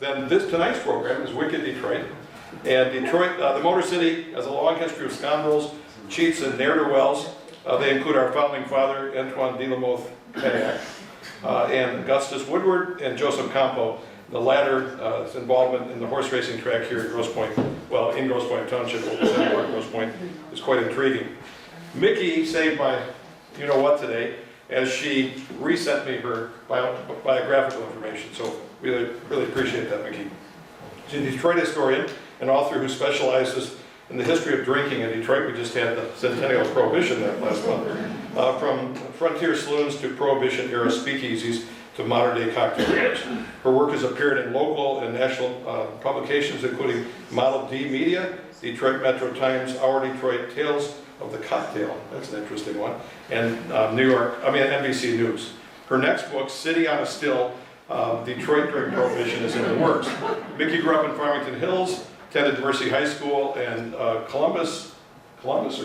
then tonight's program is Wicked Detroit. And Detroit, the Motor City, has a long history of scoundrels, cheats, and ne'er-do-wells. They include our founding father, Antoine de la Mothe Cadillac, and Augustus Woodward and Joseph Campo. The latter's involvement in the horse racing track here at Grosse Pointe, well, in Grosse Pointe Township, Grosse Pointe, is quite intriguing. Mickey saved my you-know-what today, as she resent me her biographical information, so really appreciate that, Mickey. She's a Detroit historian and author who specializes in the history of drinking in Detroit. We just had the centennial of Prohibition that last month. From frontier saloons to Prohibition-era speakeasies to modern-day cocktail bars. Her work has appeared in local and national publications, including Model D Media, Detroit Metro Times, Our Detroit, Tales of the Cocktail, that's an interesting one, and NBC News. Her next book, City on a Still, Detroit During Prohibition, is in the works. Mickey grew up in Farmington Hills, attended Mercy High School and Columbus College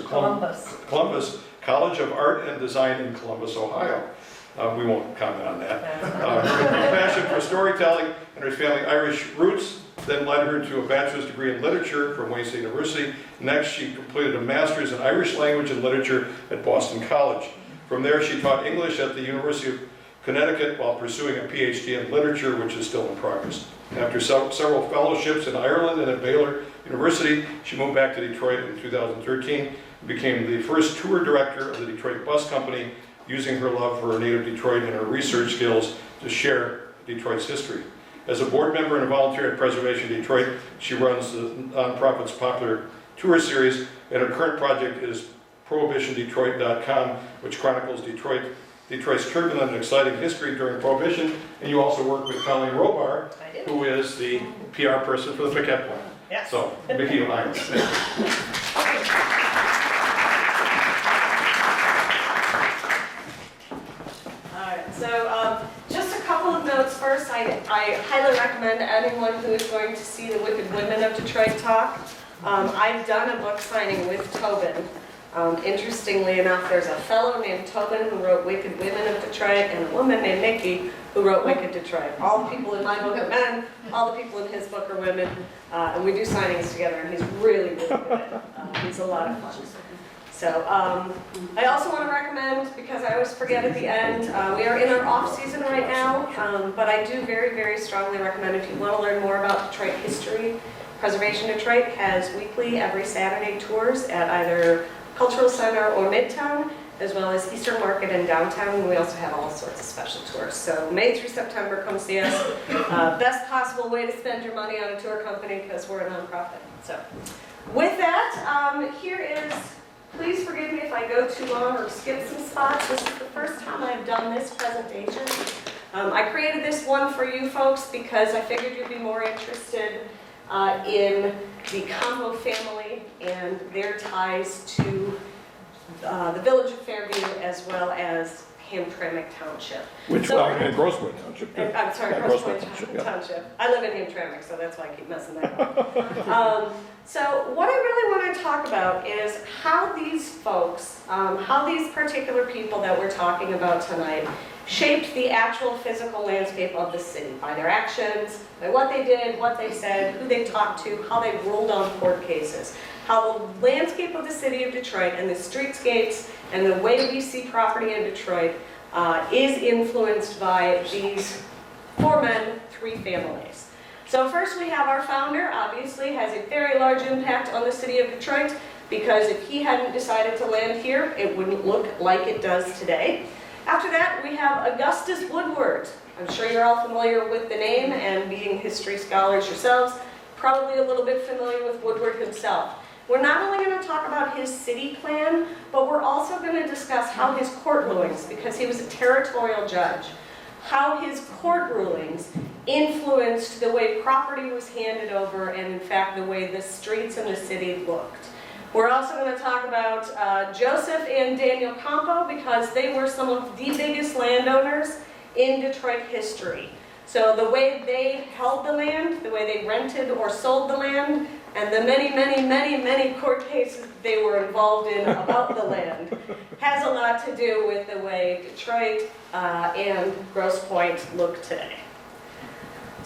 of Art and Design in Columbus, Ohio. We won't comment on that. Her passion for storytelling and her family Irish roots then led her to a bachelor's degree in literature from Wayne State University. Next, she completed a master's in Irish language and literature at Boston College. From there, she taught English at the University of Connecticut while pursuing a PhD in literature, which is still in progress. After several fellowships in Ireland and at Baylor University, she moved back to Detroit in 2013 and became the first tour director of the Detroit Bus Company, using her love for her native Detroit and her research skills to share Detroit's history. As a board member and a volunteer at Preservation Detroit, she runs the nonprofit's popular tour series, and her current project is ProhibitionDetroit.com, which chronicles Detroit's turbulent and exciting history during Prohibition. And you also work with Colleen Robar, who is the PR person for the Pezant Affair. Yes. So, Mickey Lyons. So just a couple of notes first. I highly recommend anyone who is going to see the Wicked Women of Detroit talk. I've done a book signing with Tobin. Interestingly enough, there's a fellow named Tobin who wrote Wicked Women of Detroit and a woman named Nikki who wrote Wicked Detroit. All the people in my book are men, all the people in his book are women, and we do signings together, and he's really good. He's a lot of fun. So I also want to recommend, because I always forget at the end, we are in our off season right now, but I do very strongly recommend, if you want to learn more about Detroit history, Preservation Detroit has weekly, every Saturday tours at either Cultural Center or Midtown, as well as Eastern Market and downtown, and we also have all sorts of special tours. So May through September, come see us. Best possible way to spend your money on a tour company, because we're a nonprofit. So with that, here is, please forgive me if I go too long or skip some spots. This is the first time I've done this presentation. I created this one for you folks because I figured you'd be more interested in the Campo family and their ties to the village of Fairview, as well as Hamtramck Township. Which one? In Grosse Pointe Township. I'm sorry, Grosse Pointe Township. I live in Hamtramck, so that's why I keep messing that up. So what I really want to talk about is how these folks, how these particular people that we're talking about tonight shaped the actual physical landscape of the city by their actions, by what they did, what they said, who they talked to, how they ruled on court cases, how the landscape of the city of Detroit and the streetscapes and the way we see property in Detroit is influenced by these 4 men, 3 families. So first we have our founder, obviously has a very large impact on the city of Detroit, because if he hadn't decided to land here, it wouldn't look like it does today. After that, we have Augustus Woodward. I'm sure you're all familiar with the name, and being history scholars yourselves, probably a little bit familiar with Woodward himself. We're not only going to talk about his city plan, but we're also going to discuss how his court rulings, because he was a territorial judge, how his court rulings influenced the way property was handed over, and in fact the way the streets in the city looked. We're also going to talk about Joseph and Daniel Campo, because they were some of the biggest landowners in Detroit history. So the way they held the land, the way they rented or sold the land, and the many court cases they were involved in about the land has a lot to do with the way Detroit and Grosse Pointe look today.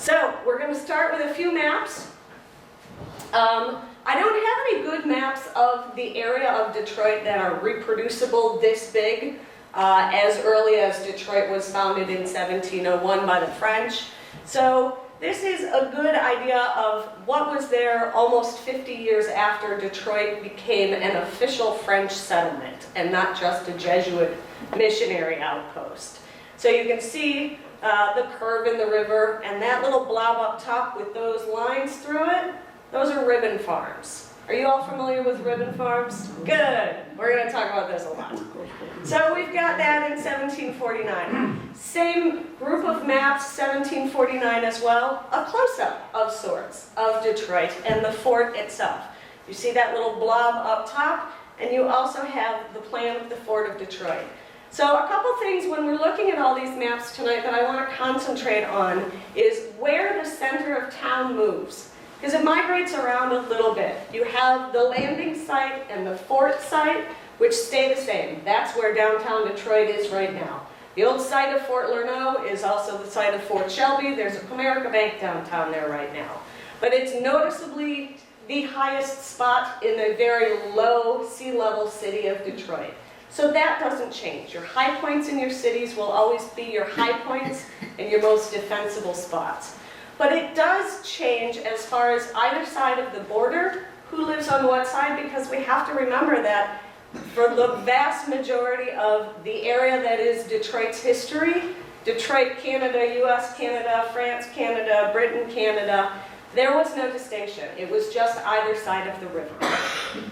So we're going to start with a few maps. I don't have any good maps of the area of Detroit that are reproducible this big, as early as Detroit was founded in 1701 by the French. So this is a good idea of what was there almost 50 years after Detroit became an official French settlement and not just a Jesuit missionary outpost. So you can see the curve in the river, and that little blob up top with those lines through it, those are ribbon farms. Are you all familiar with ribbon farms? Good. We're going to talk about this a lot. So we've got that in 1749. Same group of maps, 1749 as well. A close-up of sorts of Detroit and the fort itself. You see that little blob up top, and you also have the plan of the fort of Detroit. So a couple things when we're looking at all these maps tonight that I want to concentrate on is where the center of town moves. Because it migrates around a little bit. You have the landing site and the fort site, which stay the same. That's where downtown Detroit is right now. The old site of Fort Lerneau is also the site of Fort Shelby. There's a Comerica Bank downtown there right now. But it's noticeably the highest spot in the very low sea level city of Detroit. So that doesn't change. Your high points in your cities will always be your high points and your most defensible spots. But it does change as far as either side of the border, who lives on what side, because we have to remember that for the vast majority of the area that is Detroit's history, Detroit, Canada, US, Canada, France, Canada, Britain, Canada, there was no distinction. It was just either side of the river.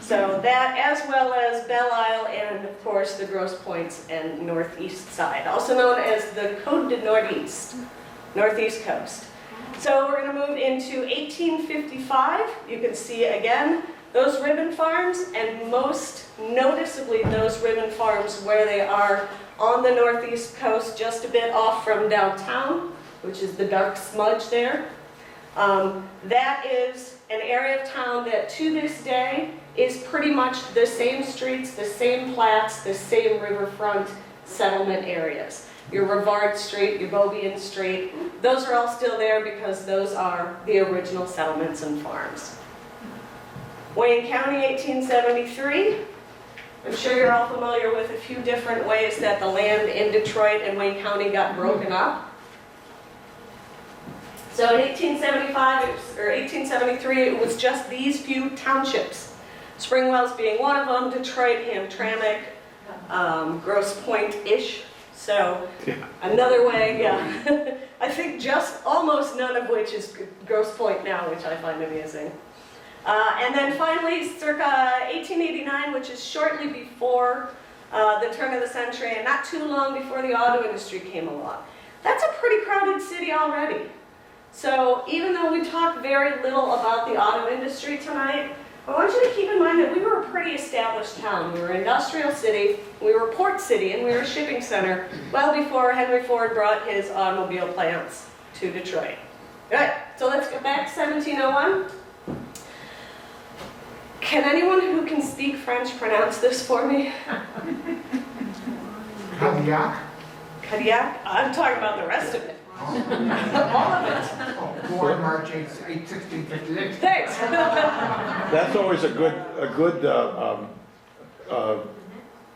So that, as well as Belle Isle and, of course, the Grosse Pointes and northeast side, also known as the Côte du Nord-Est, northeast coast. So we're going to move into 1855. You can see, again, those ribbon farms, and most noticeably those ribbon farms where they are on the northeast coast, just a bit off from downtown, which is the dark smudge there. That is an area of town that to this day is pretty much the same streets, the same plats, the same riverfront settlement areas. Your Rivard Street, your Beaubien Street, those are all still there because those are the original settlements and farms. Wayne County, 1873. I'm sure you're all familiar with a few different ways that the land in Detroit and Wayne County got broken up. So in 1875, or 1873, it was just these few townships. Springwell's being one of them, Detroit, Hamtramck, Grosse Pointe-ish. So another way, yeah. I think just almost none of which is Grosse Pointe now, which I find amusing. And then finally, circa 1889, which is shortly before the turn of the century and not too long before the auto industry came along. That's a pretty crowded city already. So even though we talk very little about the auto industry tonight, I want you to keep in mind that we were a pretty established town. We were an industrial city, we were a port city, and we were a shipping center well before Henry Ford brought his automobile plants to Detroit. All right, so let's go back to 1701. Can anyone who can speak French pronounce this for me? Cadillac? Cadillac? I'm talking about the rest of it. All of it. Born March 8, 1658. Thanks. That's always a good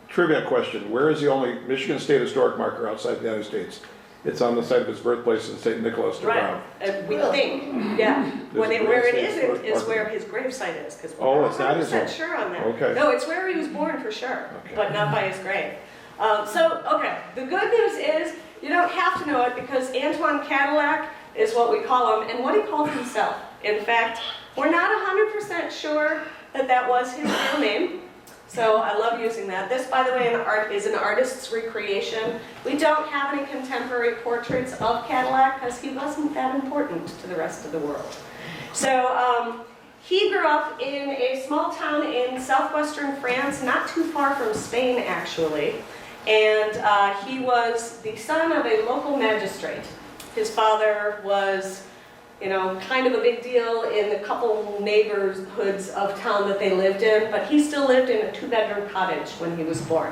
trivia question. Where is the only Michigan State historic marker outside the United States? It's on the site of his birthplace in St. Nicholas de Right. Brown. We think, yeah. There's a Where it State isn't historic is marker. where his gravesite is, because Oh, we're it's not not his 100% own. sure on that. Okay. No, it's where he was born for sure, Okay. but not by his grave. Okay, the good news is you don't have to know it because Antoine Cadillac is what we call him and what he called himself. In fact, we're not 100% sure that that was his real name. So I love using that. This, by the way, is an artist's recreation. We don't have any contemporary portraits of Cadillac because he wasn't that important to the rest of the world. So he grew up in a small town in southwestern France, not too far from Spain, actually. And he was the son of a local magistrate. His father was, kind of a big deal in the couple neighborhoods of town that they lived in, but he still lived in a 2-bedroom cottage when he was born.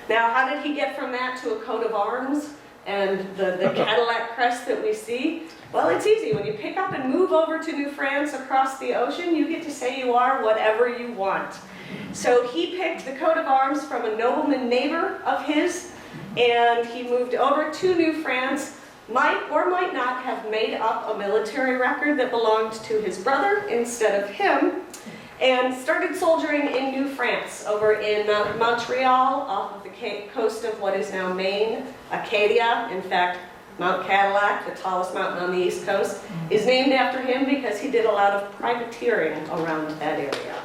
Now, how did he get from that to a coat of arms and the Cadillac crest that we see, well, it's easy. When you pick up and move over to New France across the ocean, you get to say you are whatever you want. So he picked the coat of arms from a nobleman neighbor of his, and he moved over to New France, might or might not have made up a military record that belonged to his brother instead of him, and started soldiering in New France, over in Montreal, off of the coast of what is now Maine, Acadia. In fact, Mount Cadillac, the tallest mountain on the East Coast, is named after him because he did a lot of privateering around that area.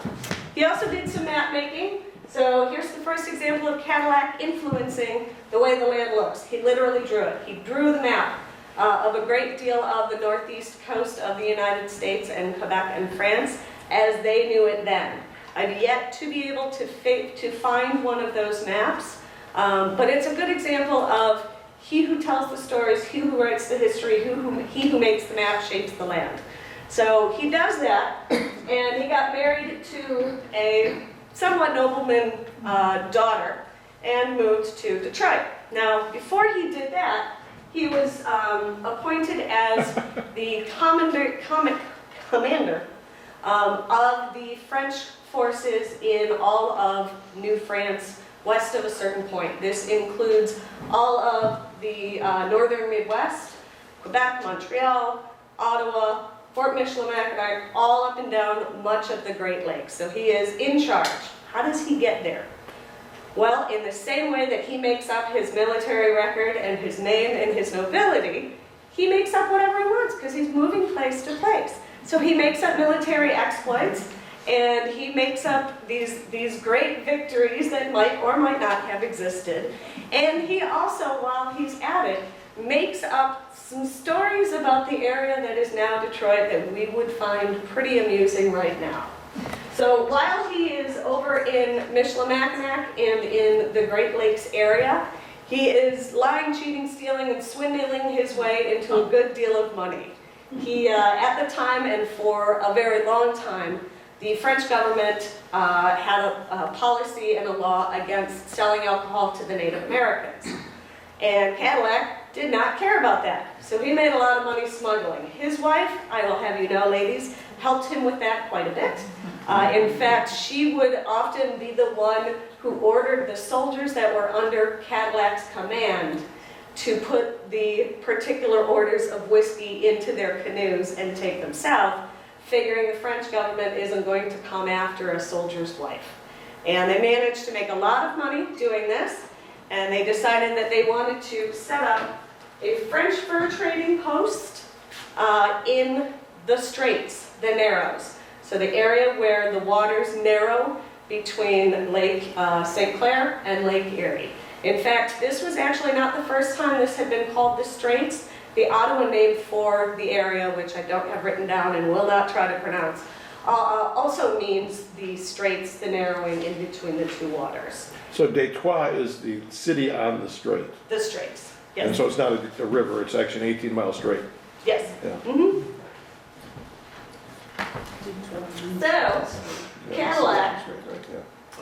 He also did some map making. So here's the first example of Cadillac influencing the way the land looks. He literally drew it. He drew the map of a great deal of the northeast coast of the United States and Quebec and France as they knew it then. I've yet to be able to find one of those maps, but it's a good example of he who tells the stories, he who writes the history, he who makes the map shapes the land. So he does that, and he got married to a somewhat nobleman daughter and moved to Detroit. Now, before he did that, he was appointed as the commander of the French forces in all of New France, west of a certain point. This includes all of the northern Midwest, Quebec, Montreal, Ottawa, Fort Michilimackinac, all up and down much of the Great Lakes. So he is in charge. How does he get there? Well, in the same way that he makes up his military record and his name and his nobility, he makes up whatever he wants because he's moving place to place. So he makes up military exploits, and he makes up these great victories that might or might not have existed. And he also, while he's at it, makes up some stories about the area that is now Detroit that we would find pretty amusing right now. So while he is over in Michilimackinac and in the Great Lakes area, he is lying, cheating, stealing, and swindling his way into a good deal of money. He, at the time and for a very long time, the French government had a policy and a law against selling alcohol to the Native Americans. And Cadillac did not care about that. So he made a lot of money smuggling. His wife, I will have you know, ladies, helped him with that quite a bit. In fact, she would often be the one who ordered the soldiers that were under Cadillac's command to put the particular orders of whiskey into their canoes and take them south, figuring the French government isn't going to come after a soldier's wife. And they managed to make a lot of money doing this, and they decided that they wanted to set up a French fur trading post in the Straits, the Narrows. So the area where the waters narrow between Lake St. Clair and Lake Erie. In fact, this was actually not the first time this had been called the Straits. The Ottawa name for the area, which I don't have written down and will not try to pronounce, also means the straits, the narrowing in between the two waters. So Detroit is the city on the strait. The Straits, yes. And so it's not a river, it's actually an 18-mile strait. Yes. Yeah. Mm-hmm. So, Cadillac,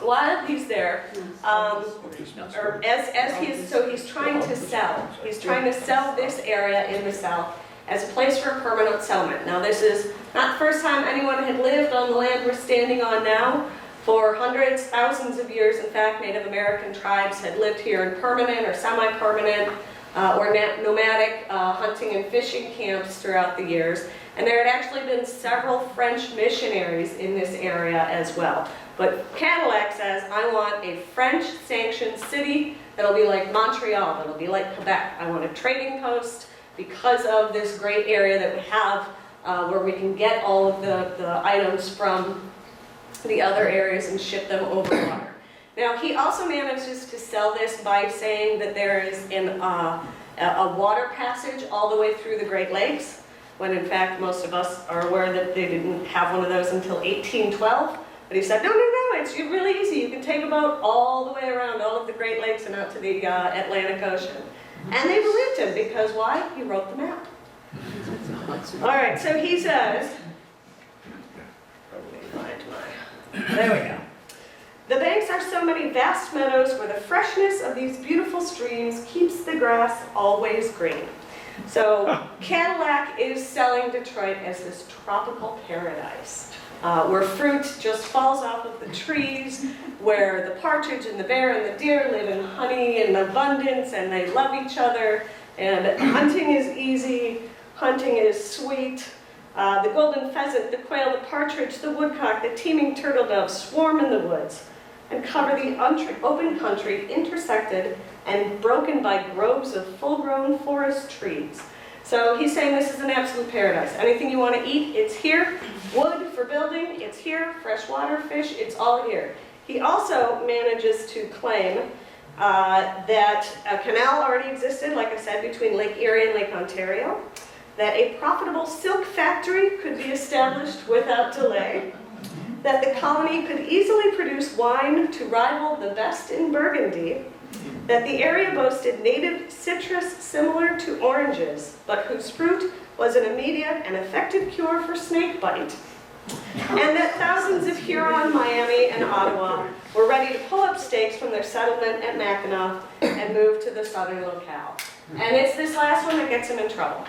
while he's there, or as he's trying to sell. He's trying to sell this area in the south as a place for a permanent settlement. Now, this is not the first time anyone had lived on the land we're standing on now. For hundreds, thousands of years, in fact, Native American tribes had lived here in permanent or semi-permanent or nomadic hunting and fishing camps throughout the years. And there had actually been several French missionaries in this area as well. But Cadillac says, I want a French-sanctioned city that'll be like Montreal, that'll be like Quebec. I want a trading post because of this great area that we have where we can get all of the items from the other areas and ship them over water. Now, he also manages to sell this by saying that there is a water passage all the way through the Great Lakes, when in fact most of us are aware that they didn't have one of those until 1812. But he said, no, it's really easy. You can take a boat all the way around all of the Great Lakes and out to the Atlantic Ocean. And they believed him because why? He wrote the map. All right, so he says, there we go. The banks are so many vast meadows where the freshness of these beautiful streams keeps the grass always green. So Cadillac is selling Detroit as this tropical paradise, where fruit just falls off of the trees, where the partridge and the bear and the deer live in honey and abundance, and they love each other, and hunting is easy, hunting is sweet. The golden pheasant, the quail, the partridge, the woodcock, the teeming turtle dove swarm in the woods and cover the open country intersected and broken by groves of full-grown forest trees. So he's saying this is an absolute paradise. Anything you want to eat, it's here. Wood for building, it's here. Freshwater fish, it's all here. He also manages to claim that a canal already existed, like I said, between Lake Erie and Lake Ontario, that a profitable silk factory could be established without delay, that the colony could easily produce wine to rival the best in Burgundy, that the area boasted native citrus similar to oranges, but whose fruit was an immediate and effective cure for snake bite, and that thousands of Huron, Miami, and Ottawa were ready to pull up stakes from their settlement at Mackinac and move to the southern locale. And it's this last one that gets him in trouble,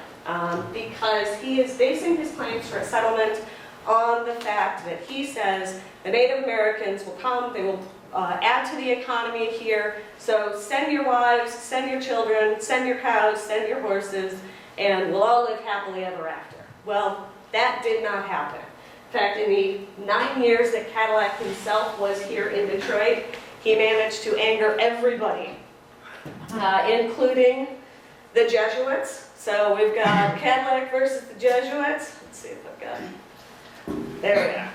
because he is basing his claims for a settlement on the fact that he says the Native Americans will come, they will add to the economy here, so send your wives, send your children, send your cows, send your horses, and we'll all live happily ever after. Well, that did not happen. In fact, in the 9 years that Cadillac himself was here in Detroit, he managed to anger everybody, including the Jesuits. So we've got Cadillac versus the Jesuits. Let's see if I've got, there we go.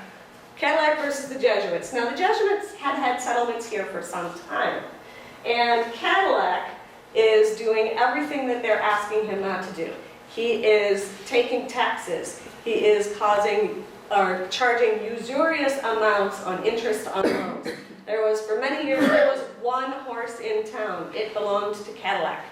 Cadillac versus the Jesuits. Now the Jesuits had settlements here for some time, and Cadillac is doing everything that they're asking him not to do. He is taking taxes. He is charging usurious amounts on interest on loans. For many years, there was one horse in town. It belonged to Cadillac.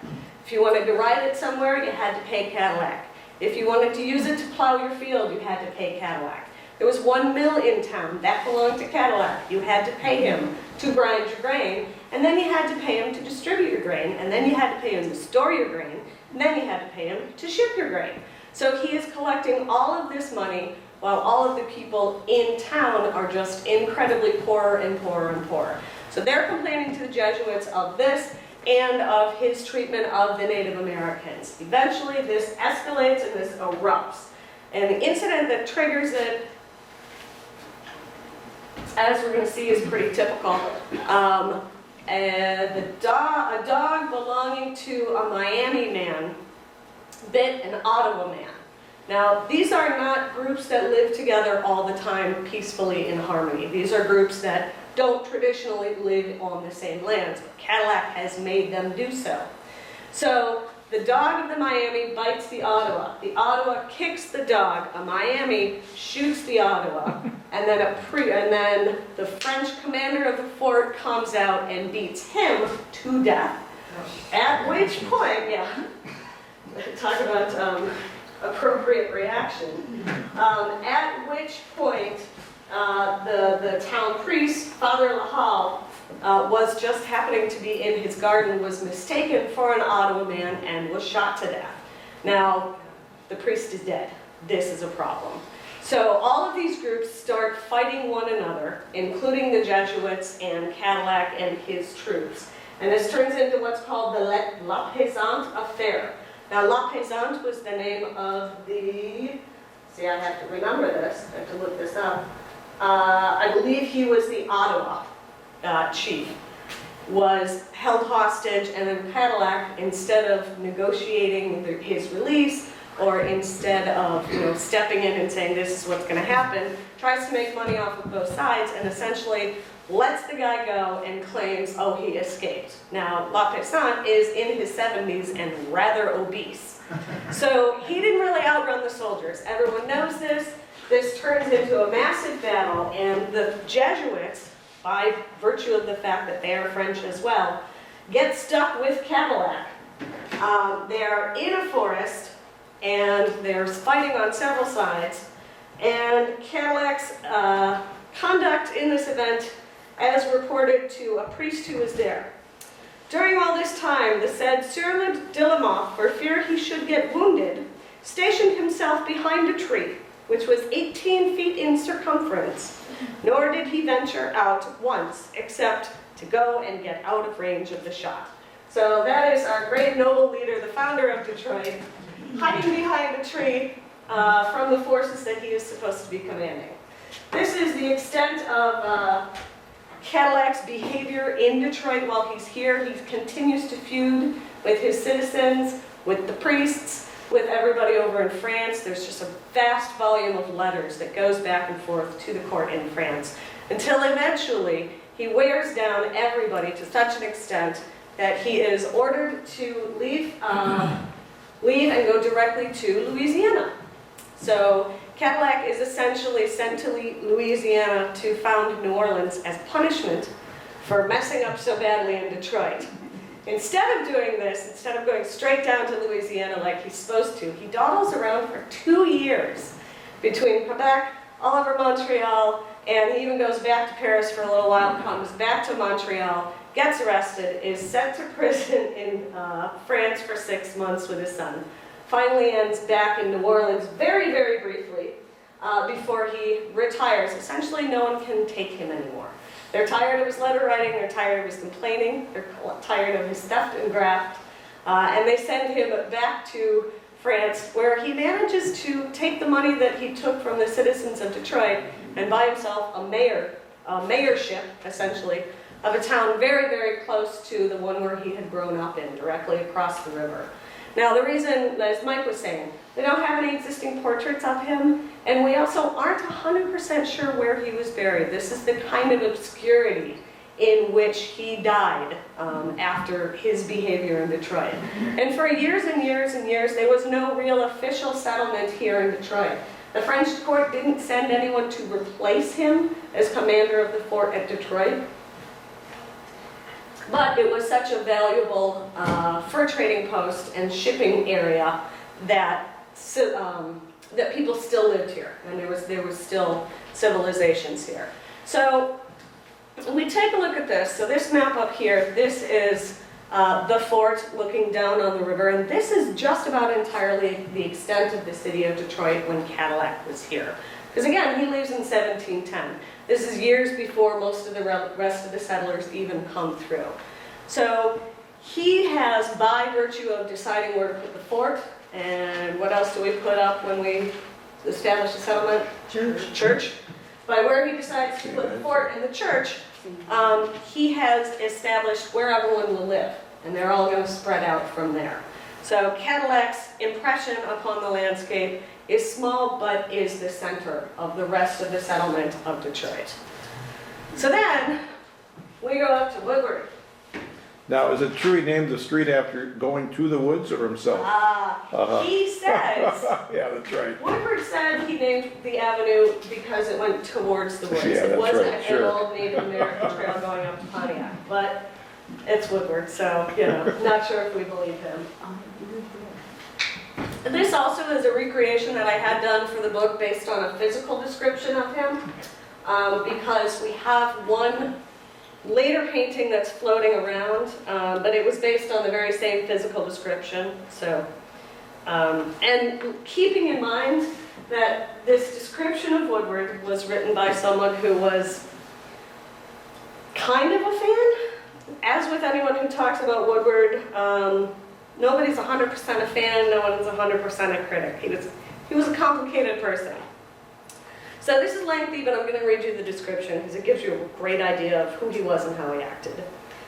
If you wanted to ride it somewhere, you had to pay Cadillac. If you wanted to use it to plow your field, you had to pay Cadillac. There was one mill in town, that belonged to Cadillac. You had to pay him to grind your grain, and then you had to pay him to distribute your grain, and then you had to pay him to store your grain, and then you had to pay him to ship your grain. So he is collecting all of this money while all of the people in town are just incredibly poorer and poorer and poorer. So they're complaining to the Jesuits of this and of his treatment of the Native Americans. Eventually this escalates and this erupts. And the incident that triggers it, as we're going to see, is pretty typical. A dog belonging to a Miami man bit an Ottawa man. Now, these are not groups that live together all the time peacefully in harmony. These are groups that don't traditionally live on the same lands, but Cadillac has made them do so. So the dog of the Miami bites the Ottawa. The Ottawa kicks the dog. A Miami shoots the Ottawa, and then the French commander of the fort comes out and beats him to death. At which point, talk about appropriate reaction. At which point, the town priest, Father Lahal, was just happening to be in his garden, was mistaken for an Ottawa man, and was shot to death. Now, the priest is dead. This is a problem. So all of these groups start fighting one another, including the Jesuits and Cadillac and his troops. And this turns into what's called the La Pezant Affair. Now, La Pezant was the name of the, see, I have to remember this, I have to look this up. I believe he was the Ottawa chief, was held hostage, and then Cadillac, instead of negotiating his release, or instead of stepping in and saying this is what's going to happen, tries to make money off of both sides and essentially lets the guy go and claims, oh, he escaped. Now, La Pezant is in his 70s and rather obese. So he didn't really outrun the soldiers. Everyone knows this. This turns into a massive battle, and the Jesuits, by virtue of the fact that they are French as well, get stuck with Cadillac. They're in a forest, and they're fighting on several sides, and Cadillac's conduct in this event as reported to a priest who was there. During all this time, the said Sieur de la Mothe, for fear he should get wounded, stationed himself behind a tree, which was 18 feet in circumference, nor did he venture out once, except to go and get out of range of the shot. So that is our great noble leader, the founder of Detroit, hiding behind a tree from the forces that he is supposed to be commanding. This is the extent of Cadillac's behavior in Detroit while he's here. He continues to feud with his citizens, with the priests, with everybody over in France. There's just a vast volume of letters that goes back and forth to the court in France, until eventually he wears down everybody to such an extent that he is ordered to leave and go directly to Louisiana. So Cadillac is essentially sent to Louisiana to found New Orleans as punishment for messing up so badly in Detroit. Instead of doing this, instead of going straight down to Louisiana like he's supposed to, he dawdles around for 2 years between Quebec, all over Montreal, and he even goes back to Paris for a little while, comes back to Montreal, gets arrested, is sent to prison in France for 6 months with his son. Finally ends back in New Orleans very, very briefly before he retires. Essentially, no one can take him anymore. They're tired of his letter writing, they're tired of his complaining, they're tired of his theft and graft, and they send him back to France, where he manages to take the money that he took from the citizens of Detroit and buy himself a mayorship, essentially, of a town very, very close to the one where he had grown up in, directly across the river. Now, the reason, as Mike was saying, we don't have any existing portraits of him, and we also aren't 100% sure where he was buried. This is the kind of obscurity in which he died after his behavior in Detroit. And for years and years and years, there was no real official settlement here in Detroit. The French court didn't send anyone to replace him as commander of the fort at Detroit. But it was such a valuable fur trading post and shipping area that that people still lived here, and there was still civilizations here. So we take a look at this. So this map up here, this is the fort looking down on the river, and this is just about entirely the extent of the city of Detroit when Cadillac was here. Because again, he leaves in 1710. This is years before most of the rest of the settlers even come through. So he has, by virtue of deciding where to put the fort, and what else do we put up when we establish a settlement? Church. By where he decides to put the fort and the church, he has established where everyone will live, and they're all going to spread out from there. So Cadillac's impression upon the landscape is small, but is the center of the rest of the settlement of Detroit. So then, we go up to Woodward. Now, is it true he named the street after going to the woods or himself? He says, yeah, that's right. Woodward said he named the avenue because it went towards the woods. Yeah, It that's wasn't right, sure. an old Native American trail going up to Pontiac, but it's Woodward, so, you know, not sure if we believe him. This also is a recreation that I had done for the book based on a physical description of him, because we have one later painting that's floating around, but it was based on the very same physical description. So, and keeping in mind that this description of Woodward was written by someone who was kind of a fan. As with anyone who talks about Woodward, nobody's 100% a fan, no one's 100% a critic. He was a complicated person. So this is lengthy, but I'm going to read you the description because it gives you a great idea of who he was and how he acted.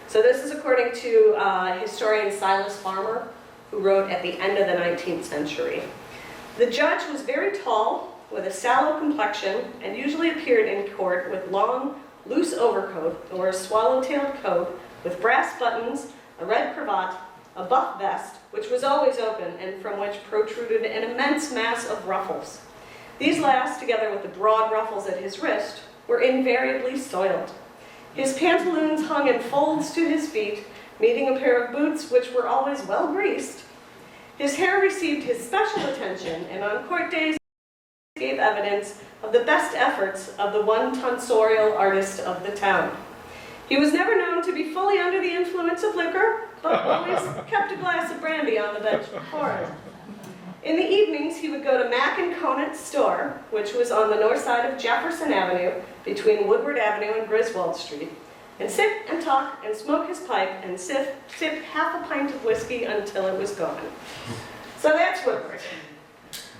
So this is according to historian Silas Farmer, who wrote at the end of the 19th century. The judge was very tall, with a sallow complexion, and usually appeared in court with long, loose overcoat or a swallow-tailed coat with brass buttons, a red cravat, a buff vest, which was always open and from which protruded an immense mass of ruffles. These last, together with the broad ruffles at his wrist, were invariably soiled. His pantaloons hung in folds to his feet, meeting a pair of boots which were always well greased. His hair received his special attention, and on court days gave evidence of the best efforts of the one tonsorial artist of the town. He was never known to be fully under the influence of liquor, but always kept a glass of brandy on the bench before him. In the evenings, he would go to Mack and Conant's store, which was on the north side of Jefferson Avenue, between Woodward Avenue and Griswold Street, and sit and talk and smoke his pipe and sip half a pint of whiskey until it was gone. So that's Woodward.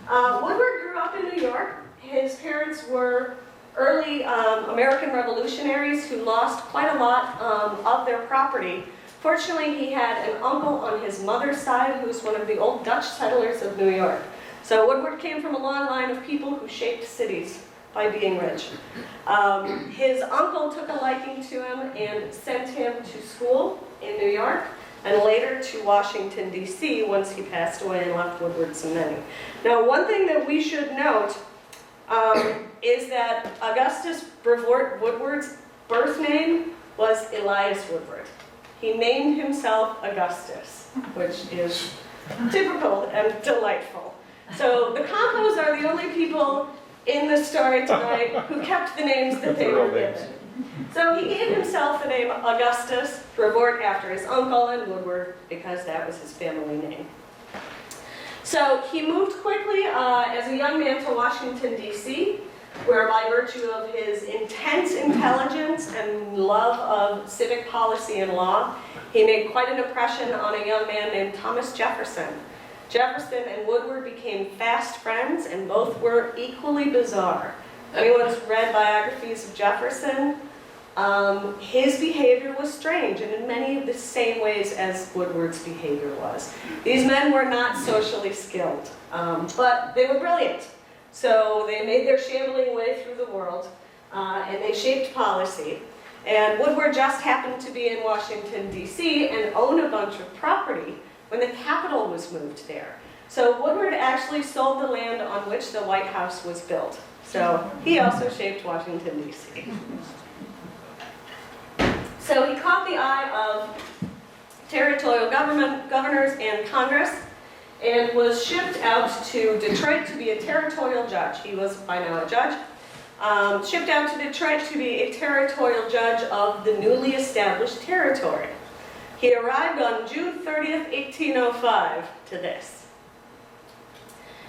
Woodward grew up in New York. His parents were early American revolutionaries who lost quite a lot of their property. Fortunately, he had an uncle on his mother's side who was one of the old Dutch settlers of New York. So Woodward came from a long line of people who shaped cities by being rich. His uncle took a liking to him and sent him to school in New York and later to Washington, D.C. once he passed away and left Woodward some money. Now, one thing that we should note is that Augustus Woodward's birth name was Elias Woodward. He named himself Augustus, which is typical and delightful. So the Campos are the only people in the story tonight who kept the names that they were given. So he gave himself the name Augustus, to revert after his uncle, and Woodward because that was his family name. So he moved quickly as a young man to Washington, D.C., where by virtue of his intense intelligence and love of civic policy and law, he made quite an impression on a young man named Thomas Jefferson. Jefferson and Woodward became fast friends, and both were equally bizarre. Anyone's read biographies of Jefferson? His behavior was strange, and in many of the same ways as Woodward's behavior was. These men were not socially skilled, but they were brilliant. So they made their shambling way through the world, and they shaped policy. And Woodward just happened to be in Washington, D.C. and own a bunch of property when the Capitol was moved there. So Woodward actually sold the land on which the White House was built. So he also shaped Washington, D.C. So he caught the eye of territorial governors and Congress, and was shipped out to Detroit to be a territorial judge. He was by now a judge. Shipped out to Detroit to be a territorial judge of the newly established territory. He arrived on June 30th, 1805 to this.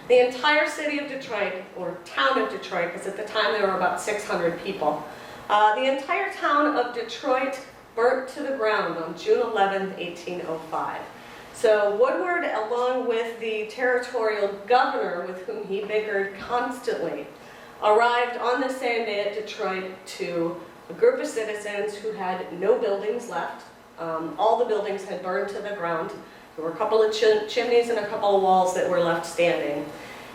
The entire city of Detroit, or town of Detroit, because at the time there were about 600 people, the entire town of Detroit burnt to the ground on June 11th, 1805. So Woodward, along with the territorial governor with whom he bickered constantly, arrived on the same day at Detroit to a group of citizens who had no buildings left. All the buildings had burned to the ground. There were a couple of chimneys and a couple of walls that were left standing.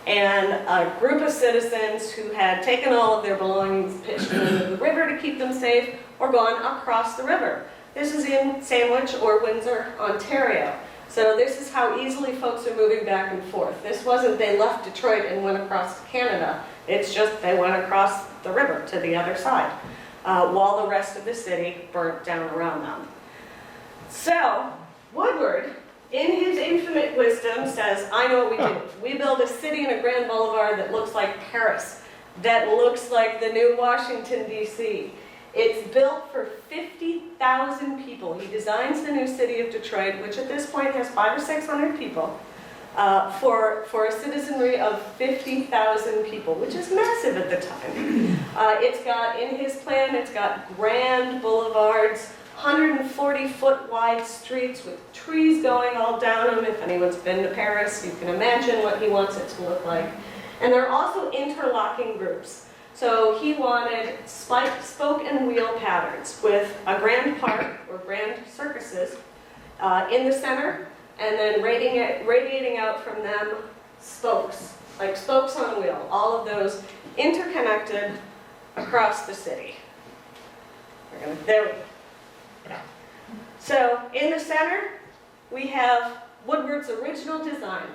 And a group of citizens who had taken all of their belongings, pitched them into the river to keep them safe, or gone across the river. This is in Sandwich or Windsor, Ontario. So this is how easily folks are moving back and forth. This wasn't they left Detroit and went across to Canada. It's just they went across the river to the other side, while the rest of the city burnt down around them. So Woodward, in his infinite wisdom, says, I know what we do. We build a city and a grand boulevard that looks like Paris, that looks like the new Washington, D.C. It's built for 50,000 people. He designs the new city of Detroit, which at this point has 500 or 600 people, for a citizenry of 50,000 people, which is massive at the time. It's got, in his plan, it's got grand boulevards, 140-foot wide streets with trees going all down them. If anyone's been to Paris, you can imagine what he wants it to look like. And there are also interlocking groups. So he wanted spoke and wheel patterns with a grand park, or grand circuses, in the center, and then radiating out from them spokes, like spokes on a wheel, all of those interconnected across the city. There we go. Yeah. So in the center, we have Woodward's original design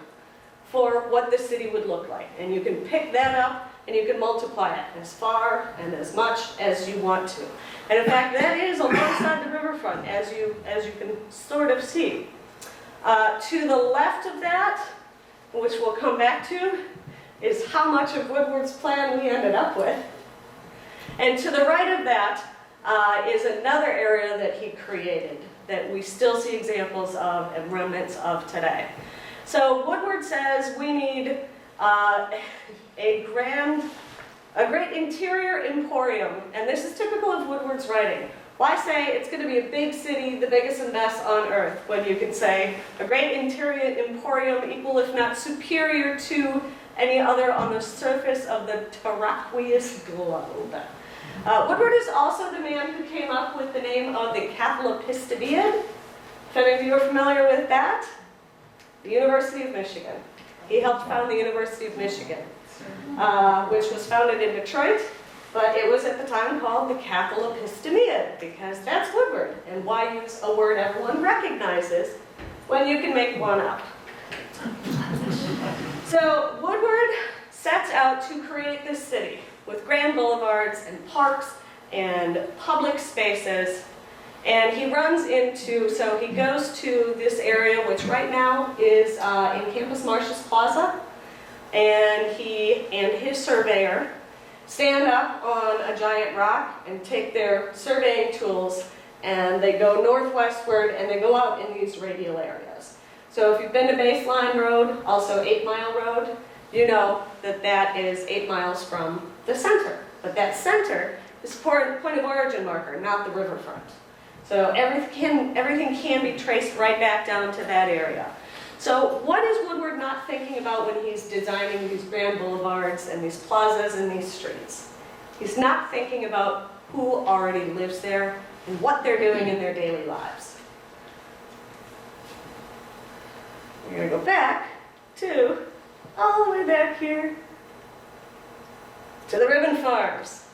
for what the city would look like. And you can pick that up and you can multiply it as far and as much as you want to. And in fact, that is alongside the riverfront, as you can sort of see. To the left of that, which we'll come back to, is how much of Woodward's plan we ended up with. And to the right of that is another area that he created that we still see examples of and remnants of today. So Woodward says we need a great interior emporium, and this is typical of Woodward's writing. Why say it's going to be a big city, the biggest and best on earth, when you can say a great interior emporium equal if not superior to any other on the surface of the terraqueous globe? Woodward is also the man who came up with the name of the Cathalopistadiad. If any of you are familiar with that, the University of Michigan. He helped found the University of Michigan, which was founded in Detroit, but it was at the time called the Cathalopistadiad, because that's Woodward. And why use a word everyone recognizes when you can make one up? So Woodward sets out to create this city with grand boulevards and parks and public spaces. And he runs into, so he goes to this area, which right now is in Campus Martius Plaza. And he and his surveyor stand up on a giant rock and take their surveying tools, and they go northwestward and they go out in these radial areas. So if you've been to Baseline Road, also 8 Mile Road, you know that that is 8 miles from the center. But that center is a point of origin marker, not the riverfront. So everything can be traced right back down to that area. So what is Woodward not thinking about when he's designing these grand boulevards and these plazas and these streets? He's not thinking about who already lives there and what they're doing in their daily lives. We're going to go back to, all the way back here, to the ribbon farms.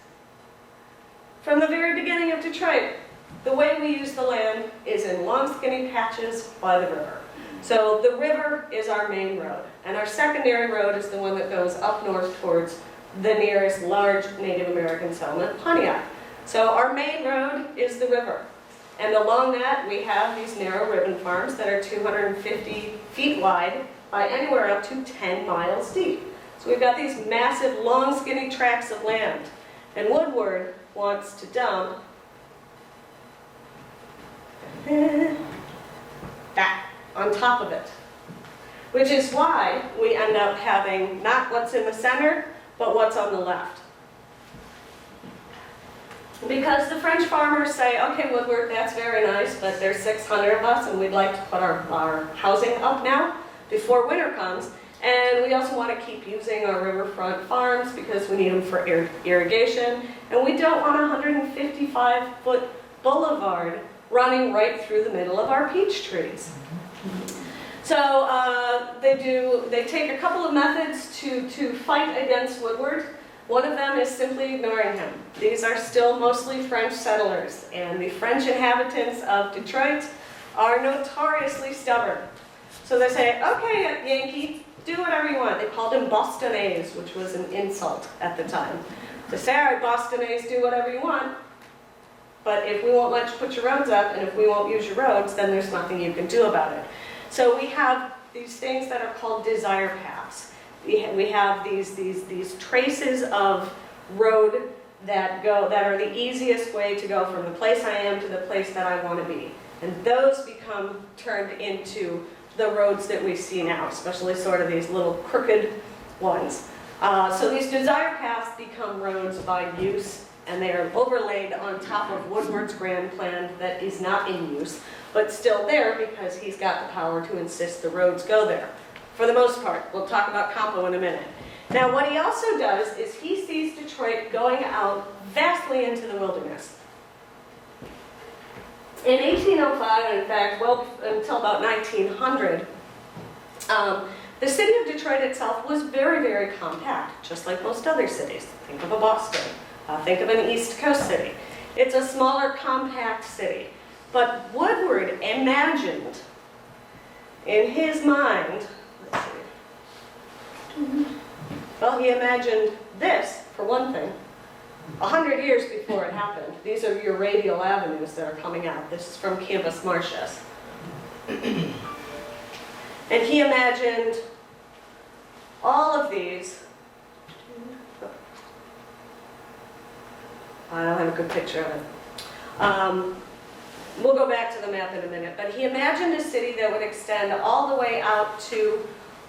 From the very beginning of Detroit, the way we use the land is in long skinny patches by the river. So the river is our main road, and our secondary road is the one that goes up north towards the nearest large Native American settlement, Pontiac. So our main road is the river, and along that we have these narrow ribbon farms that are 250 feet wide by anywhere up to 10 miles deep. So we've got these massive, long, skinny tracts of land, and Woodward wants to dump that on top of it, which is why we end up having not what's in the center, but what's on the left. Because the French farmers say, okay, Woodward, that's very nice, but there's 600 of us and we'd like to put our housing up now before winter comes, and we also want to keep using our riverfront farms because we need them for irrigation, and we don't want a 155-foot boulevard running right through the middle of our peach trees. So they take a couple of methods to fight against Woodward. One of them is simply ignoring him. These are still mostly French settlers, and the French inhabitants of Detroit are notoriously stubborn. So they say, okay, Yankee, do whatever you want. They called him Bostonnais, which was an insult at the time. They say, all right, Bostonnais, do whatever you want. But if we won't let you put your roads up, and if we won't use your roads, then there's nothing you can do about it. So we have these things that are called desire paths. We have these traces of road that are the easiest way to go from the place I am to the place that I want to be. And those become turned into the roads that we see now, especially sort of these little crooked ones. So these desire paths become roads by use, and they are overlaid on top of Woodward's grand plan that is not in use, but still there because he's got the power to insist the roads go there. For the most part. We'll talk about Campo in a minute. Now what he also does is he sees Detroit going out vastly into the wilderness. In 1805, and in fact, well until about 1900, the city of Detroit itself was very, very compact, just like most other cities. Think of a Boston. Think of an East Coast city. It's a smaller, compact city. But Woodward imagined, in his mind, let's see, well, he imagined this, for one thing, 100 years before it happened. These are your radial avenues that are coming out. This is from Campus Martius. And he imagined all of these. I don't have a good picture of it. We'll go back to the map in a minute, but he imagined a city that would extend all the way out to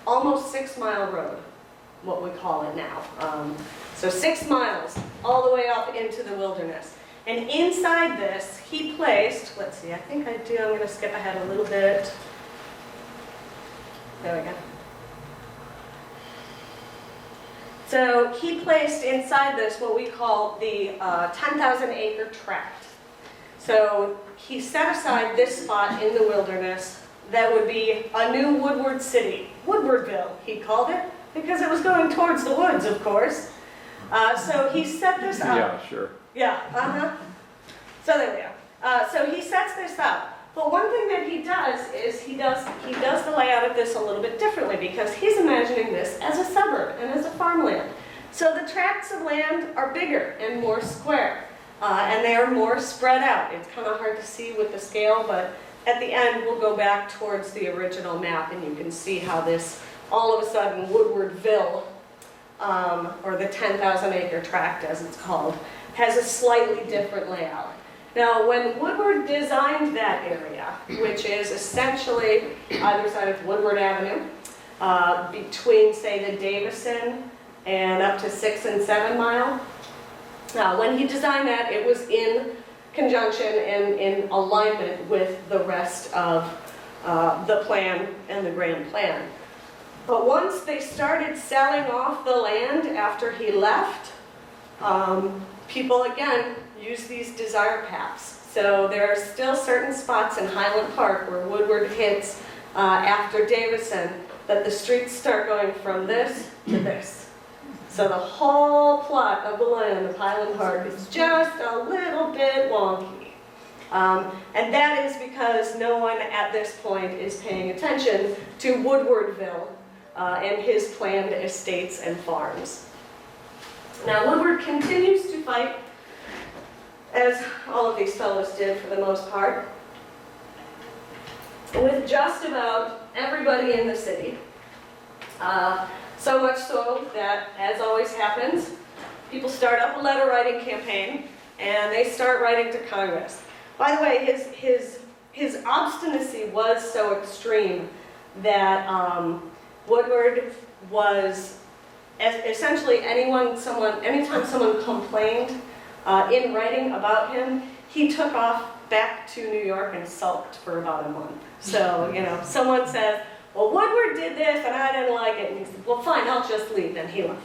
almost 6 Mile Road, what we call it now. So 6 miles, all the way up into the wilderness. And inside this, he placed, let's see, I think I do, I'm going to skip ahead a little bit. There we go. So he placed inside this what we call the 10,000 acre tract. So he set aside this spot in the wilderness that would be a new Woodward city. Woodwardville, he called it, because it was going towards the woods, of course. So he set this up. Yeah, sure. Yeah, So there we go. So he sets this up. But one thing that he does is he does the layout of this a little bit differently, because he's imagining this as a suburb and as a farmland. So the tracts of land are bigger and more square, and they are more spread out. It's kind of hard to see with the scale, but at the end we'll go back towards the original map and you can see how this all of a sudden Woodwardville, or the 10,000 acre tract as it's called, has a slightly different layout. Now, when Woodward designed that area, which is essentially either side of Woodward Avenue, between, say, the Davison and up to 6 and 7 Mile, when he designed that, it was in conjunction and in alignment with the rest of the plan and the grand plan. But once they started selling off the land after he left, people again use these desire paths. So there are still certain spots in Highland Park where Woodward hits after Davison that the streets start going from this to this. So the whole plot of the land of Highland Park is just a little bit wonky. And that is because no one at this point is paying attention to Woodwardville and his planned estates and farms. Now Woodward continues to fight, as all of these fellows did for the most part, with just about everybody in the city. So much so that, as always happens, people start up a letter writing campaign and they start writing to Congress. By the way, his obstinacy was so extreme that Woodward was essentially anytime someone complained in writing about him, he took off back to New York and sulked for about a month. So, someone says, well, Woodward did this and I didn't like it. And he said, well, fine, I'll just leave. And he left.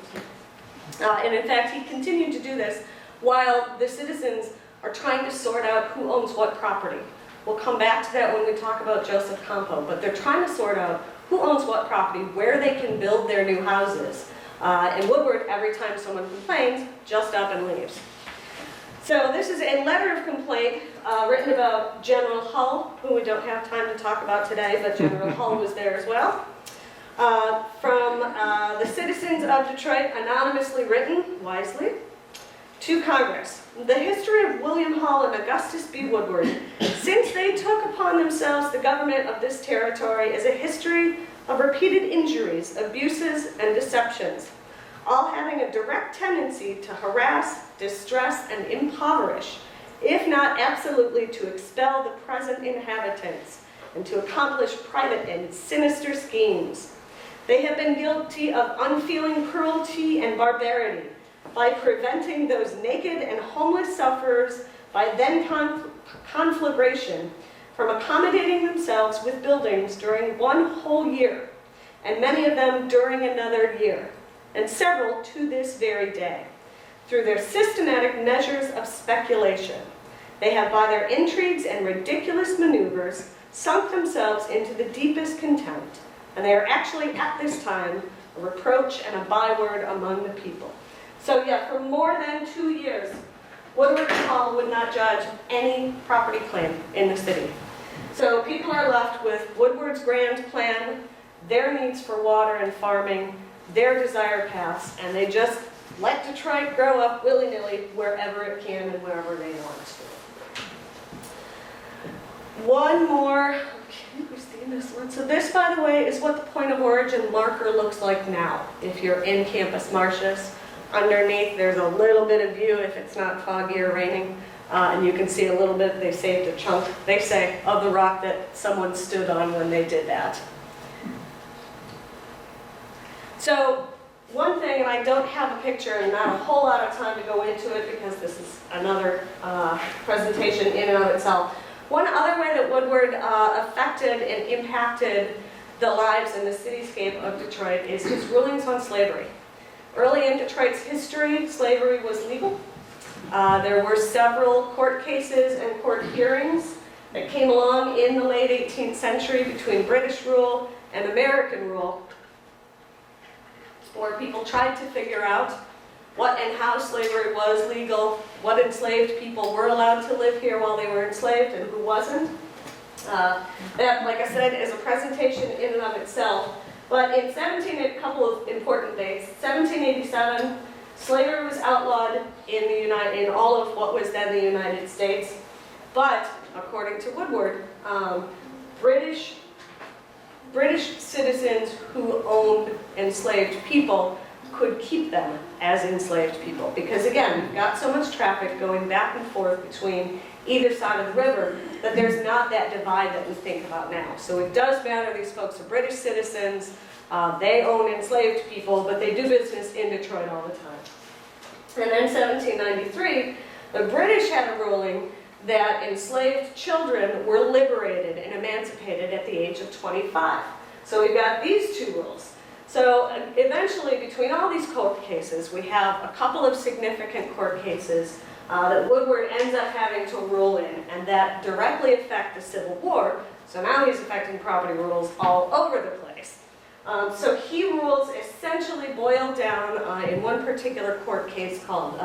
And in fact, he continued to do this while the citizens are trying to sort out who owns what property. We'll come back to that when we talk about Joseph Campo, but they're trying to sort out who owns what property, where they can build their new houses. And Woodward, every time someone complains, just up and leaves. So this is a letter of complaint written about General Hull, who we don't have time to talk about today, but General Hull was there as well. From the citizens of Detroit, anonymously written, wisely, to Congress. The history of William Hull and Augustus B. Woodward, since they took upon themselves the government of this territory, is a history of repeated injuries, abuses, and deceptions, all having a direct tendency to harass, distress, and impoverish, if not absolutely to expel the present inhabitants, and to accomplish private and sinister schemes. They have been guilty of unfeeling cruelty and barbarity, by preventing those naked and homeless sufferers by then conflagration from accommodating themselves with buildings during one whole year, and many of them during another year, and several to this very day, through their systematic measures of speculation. They have by their intrigues and ridiculous maneuvers sunk themselves into the deepest contempt, and they are actually at this time a reproach and a byword among the people. So yeah, for more than 2 years, Woodward and Hull would not judge any property claim in the city. So people are left with Woodward's grand plan, their needs for water and farming, their desire paths, and they just let Detroit grow up willy-nilly wherever it can and wherever they want to. One more, okay, we've seen this one. So this, by the way, is what the point of origin marker looks like now, if you're in Campus Martius. Underneath, there's a little bit of view if it's not foggy or raining. And you can see a little bit, they saved a chunk, they say, of the rock that someone stood on when they did that. So one thing, and I don't have a picture and not a whole lot of time to go into it because this is another presentation in and of itself. One other way that Woodward affected and impacted the lives and the cityscape of Detroit is his rulings on slavery. Early in Detroit's history, slavery was legal. There were several court cases and court hearings that came along in the late 18th century between British rule and American rule, where people tried to figure out what and how slavery was legal, what enslaved people were allowed to live here while they were enslaved and who wasn't. That, like I said, is a presentation in and of itself. But in a couple of important dates, 1787, slavery was outlawed in all of what was then the United States. But, according to Woodward, British citizens who owned enslaved people could keep them as enslaved people. Because again, you've got so much traffic going back and forth between either side of the river that there's not that divide that we think about now. So it does matter, these folks are British citizens, they own enslaved people, but they do business in Detroit all the time. And then 1793, the British had a ruling that enslaved children were liberated and emancipated at the age of 25. So we've got these two rules. So eventually, between all these court cases, we have a couple of significant court cases that Woodward ends up having to rule in, and that directly affect the Civil War. So now he's affecting property rules all over the place. So he rules essentially boiled down in one particular court case called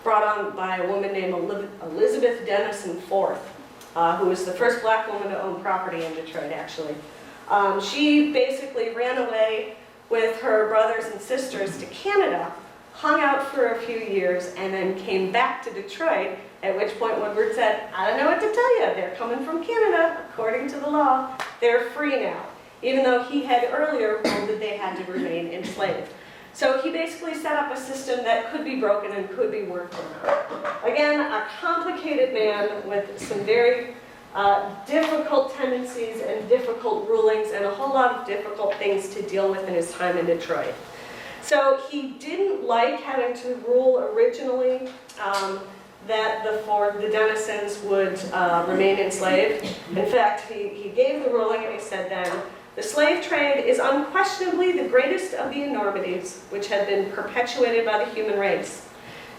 brought on by a woman named Elizabeth Denison IV, who was the first black woman to own property in Detroit, actually. She basically ran away with her brothers and sisters to Canada, hung out for a few years, and then came back to Detroit, at which point Woodward said, I don't know what to tell you, they're coming from Canada, according to the law, they're free now, even though he had earlier ruled that they had to remain enslaved. So he basically set up a system that could be broken and could be worked around. Again, a complicated man with some very difficult tendencies and difficult rulings and a whole lot of difficult things to deal with in his time in Detroit. So he didn't like having to rule originally that the Denisons would remain enslaved. In fact, he gave the ruling and he said then, the slave trade is unquestionably the greatest of the enormities which have been perpetuated by the human race.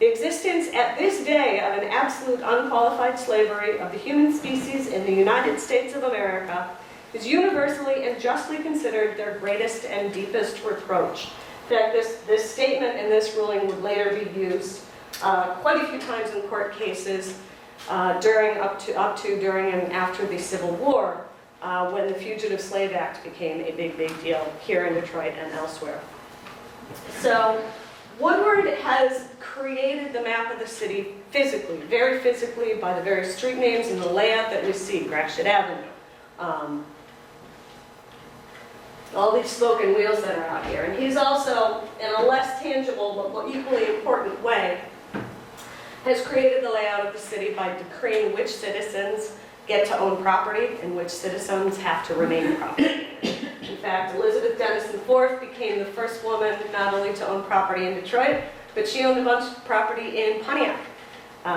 The existence at this day of an absolute unqualified slavery of the human species in the United States of America is universally and justly considered their greatest and deepest reproach. In fact, this statement and this ruling would later be used quite a few times in court cases during and after the Civil War, when the Fugitive Slave Act became a big deal here in Detroit and elsewhere. So Woodward has created the map of the city physically, very physically, by the various street names and the layout that we see, Gratiot Avenue. All these spoken wheels that are out here. And he's also, in a less tangible but equally important way, has created the layout of the city by decreeing which citizens get to own property and which citizens have to remain property. In fact, Elizabeth Denison IV became the first woman not only to own property in Detroit, but she owned a bunch of property in Pontiac.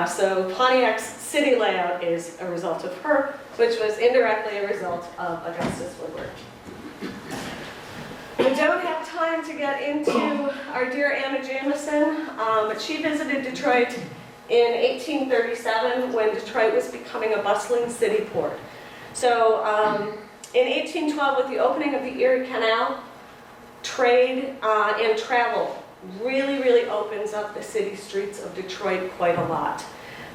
So Pontiac's city layout is a result of her, which was indirectly a result of Augustus Woodward. We don't have time to get into our dear Anna Jamison, but she visited Detroit in 1837 when Detroit was becoming a bustling city port. So in 1812, with the opening of the Erie Canal, trade and travel really opens up the city streets of Detroit quite a lot.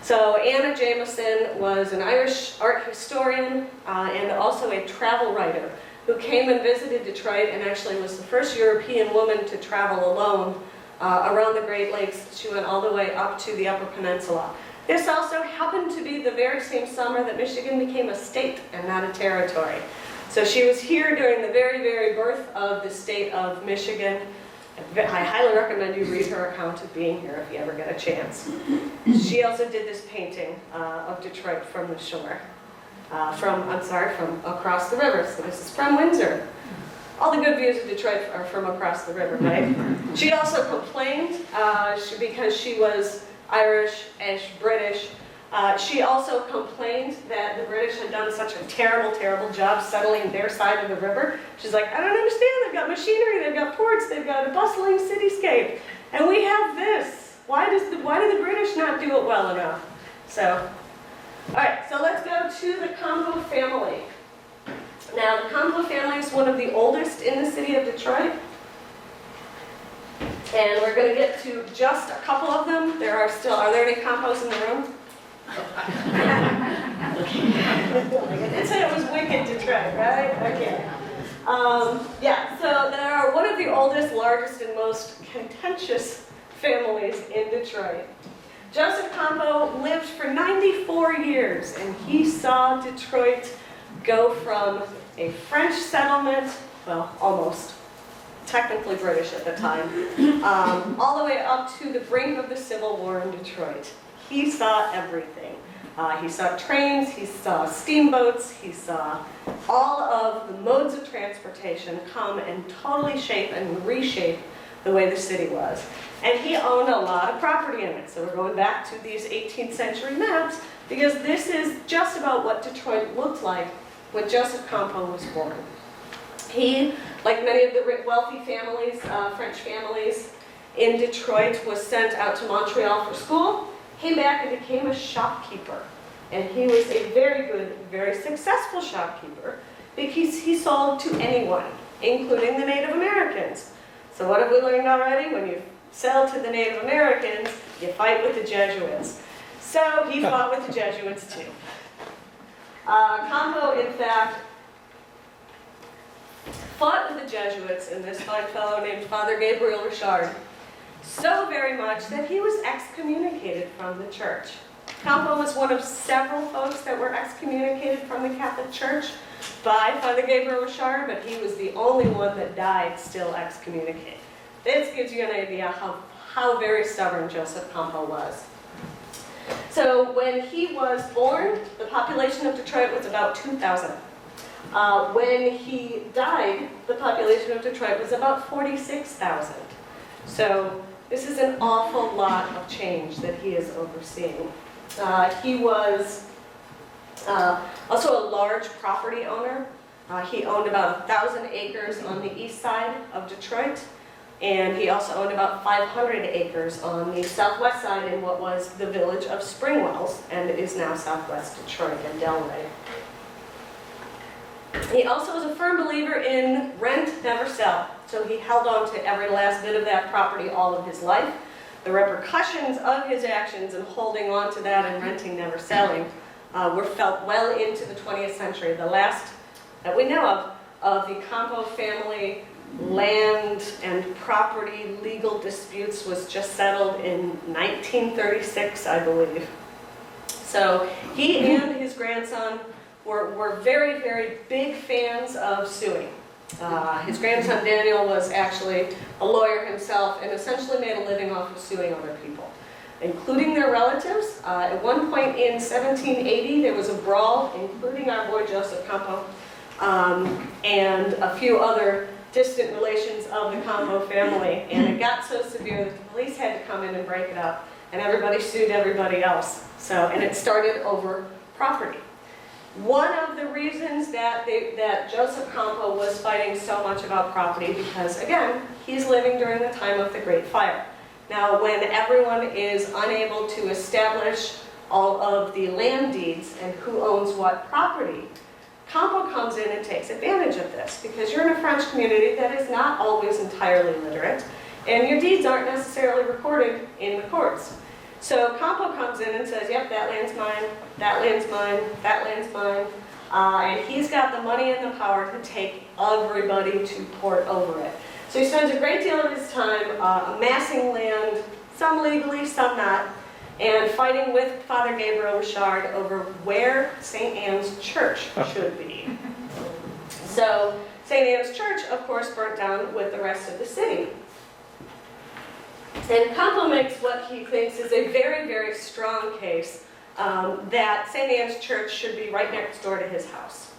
So Anna Jamison was an Irish art historian and also a travel writer who came and visited Detroit and actually was the first European woman to travel alone around the Great Lakes. She went all the way up to the Upper Peninsula. This also happened to be the very same summer that Michigan became a state and not a territory. So she was here during the very birth of the state of Michigan. I highly recommend you read her account of being here if you ever get a chance. She also did this painting of Detroit from the shore. From across the river. So this is from Windsor. All the good views of Detroit are from across the river, right? She also complained because she was Irish and British. She also complained that the British had done such a terrible, terrible job settling their side of the river. She's like, I don't understand. They've got machinery, they've got ports, they've got a bustling cityscape, and we have this. Why do the British not do it well enough? So, all right. So let's go to the Campo family. Now, the Campo family is one of the oldest in the city of Detroit. And we're going to get to just a couple of them. Are there any Campos in the room? I did say it was wicked Detroit, right? Okay. Yeah, so they are one of the oldest, largest, and most contentious families in Detroit. Joseph Campo lived for 94 years, and he saw Detroit go from a French settlement, well, almost, technically British at the time, all the way up to the brink of the Civil War in Detroit. He saw everything. He saw trains, he saw steamboats, he saw all of the modes of transportation come and totally shape and reshape the way the city was. And he owned a lot of property in it. So we're going back to these 18th century maps because this is just about what Detroit looked like when Joseph Campo was born. He, like many of the wealthy families, French families in Detroit, was sent out to Montreal for school, came back and became a shopkeeper. And he was a very good, very successful shopkeeper because he sold to anyone, including the Native Americans. So what have we learned already? When you sell to the Native Americans, you fight with the Jesuits. So he fought with the Jesuits too. Campo, in fact, fought with the Jesuits and this fine fellow named Father Gabriel Richard so very much that he was excommunicated from the church. Campo was one of several folks that were excommunicated from the Catholic Church by Father Gabriel Richard, but he was the only one that died still excommunicated. This gives you an idea how very stubborn Joseph Campo was. So when he was born, the population of Detroit was about 2,000. When he died, the population of Detroit was about 46,000. So this is an awful lot of change that he is overseeing. He was also a large property owner. He owned about 1,000 acres on the east side of Detroit, and he also owned about 500 acres on the southwest side in what was the village of Springwells, and is now southwest Detroit and Delray. He also was a firm believer in rent, never sell. So he held on to every last bit of that property all of his life. The repercussions of his actions in holding on to that and renting, never selling, were felt well into the 20th century. The last that we know of the Campo family land and property legal disputes was just settled in 1936, I believe. So he and his grandson were very, very big fans of suing. His grandson Daniel was actually a lawyer himself and essentially made a living off of suing other people, including their relatives. At one point in 1780, there was a brawl, including our boy Joseph Campo, and a few other distant relations of the Campo family. And it got so severe that the police had to come in and break it up, and everybody sued everybody else. And it started over property. One of the reasons that Joseph Campo was fighting so much about property, because again, he's living during the time of the Great Fire. Now, when everyone is unable to establish all of the land deeds and who owns what property, Campo comes in and takes advantage of this, because you're in a French community that is not always entirely literate, and your deeds aren't necessarily recorded in the courts. So Campo comes in and says, yep, that land's mine, that land's mine, that land's mine. And he's got the money and the power to take everybody to court over it. So he spends a great deal of his time amassing land, some legally, some not, and fighting with Father Gabriel Richard over where St. Anne's Church should be. So St. Anne's Church, of course, burnt down with the rest of the city. And Campo makes what he thinks is a very, very strong case that St. Anne's Church should be right next door to his house.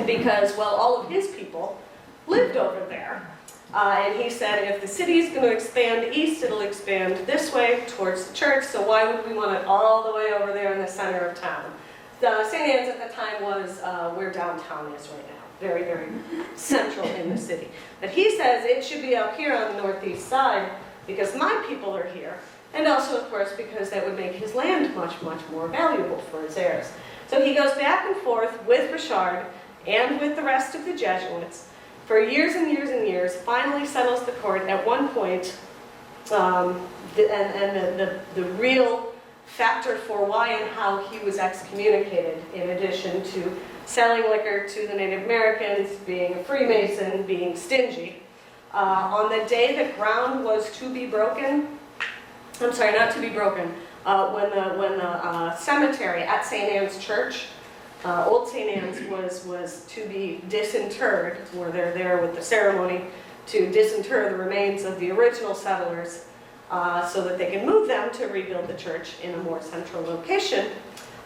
Because, well, all of his people lived over there. And he said, if the city is going to expand east, it'll expand this way towards the church, so why would we want it all the way over there in the center of town? St. Anne's at the time was where downtown is right now. Very, very central in the city. But he says it should be out here on the northeast side because my people are here. And also, of course, because that would make his land much, much more valuable for his heirs. So he goes back and forth with Richard and with the rest of the Jesuits for years and years and years, finally settles the court at one point, the real factor for why and how he was excommunicated, in addition to selling liquor to the Native Americans, being a Freemason, being stingy. On the day the ground was to be broken, I'm sorry, not to be broken, when the cemetery at St. Anne's Church, Old St. Anne's was to be disinterred, where they're there with the ceremony to disinter the remains of the original settlers so that they can move them to rebuild the church in a more central location.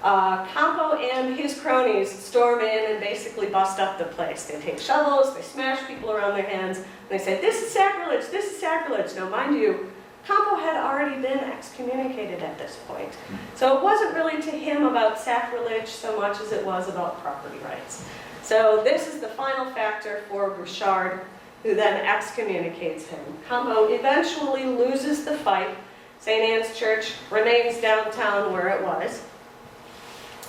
Campo and his cronies storm in and basically bust up the place. They take shovels, they smash people around their hands, and they say, this is sacrilege, this is sacrilege. Now mind you, Campo had already been excommunicated at this point. So it wasn't really to him about sacrilege so much as it was about property rights. So this is the final factor for Richard, who then excommunicates him. Campo eventually loses the fight. St. Anne's Church remains downtown where it was.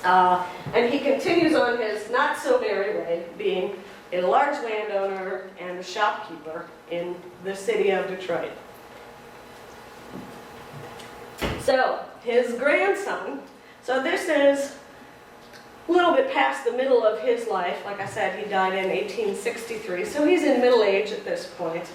And he continues on his not so merry way, being a large landowner and a shopkeeper in the city of Detroit. So, his grandson, so this is a little bit past the middle of his life. Like I said, he died in 1863, so he's in middle age at this point.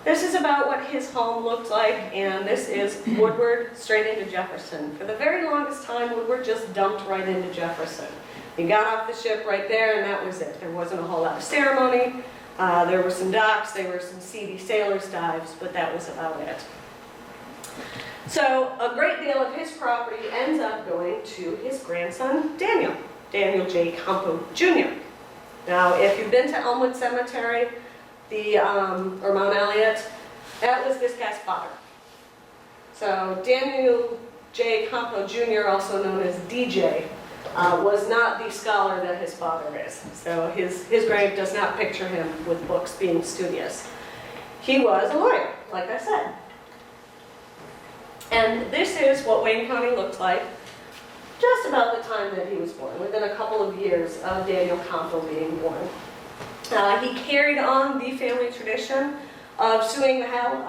This is about what his home looked like, and this is Woodward straight into Jefferson. For the very longest time, Woodward just dumped right into Jefferson. He got off the ship right there, and that was it. There wasn't a whole lot of ceremony. There were some docks, there were some seedy sailors' dives, but that was about it. So a great deal of his property ends up going to his grandson, Daniel J. Campo, Jr. Now, if you've been to Elmwood Cemetery, or Mount Elliott, that was this guy's father. So Daniel J. Campo, Jr., also known as DJ, was not the scholar that his father is. So his grave does not picture him with books being studious. He was a lawyer, like I said. And this is what Wayne County looked like just about the time that he was born, within a couple of years of Daniel Campo being born. He carried on the family tradition of suing the hell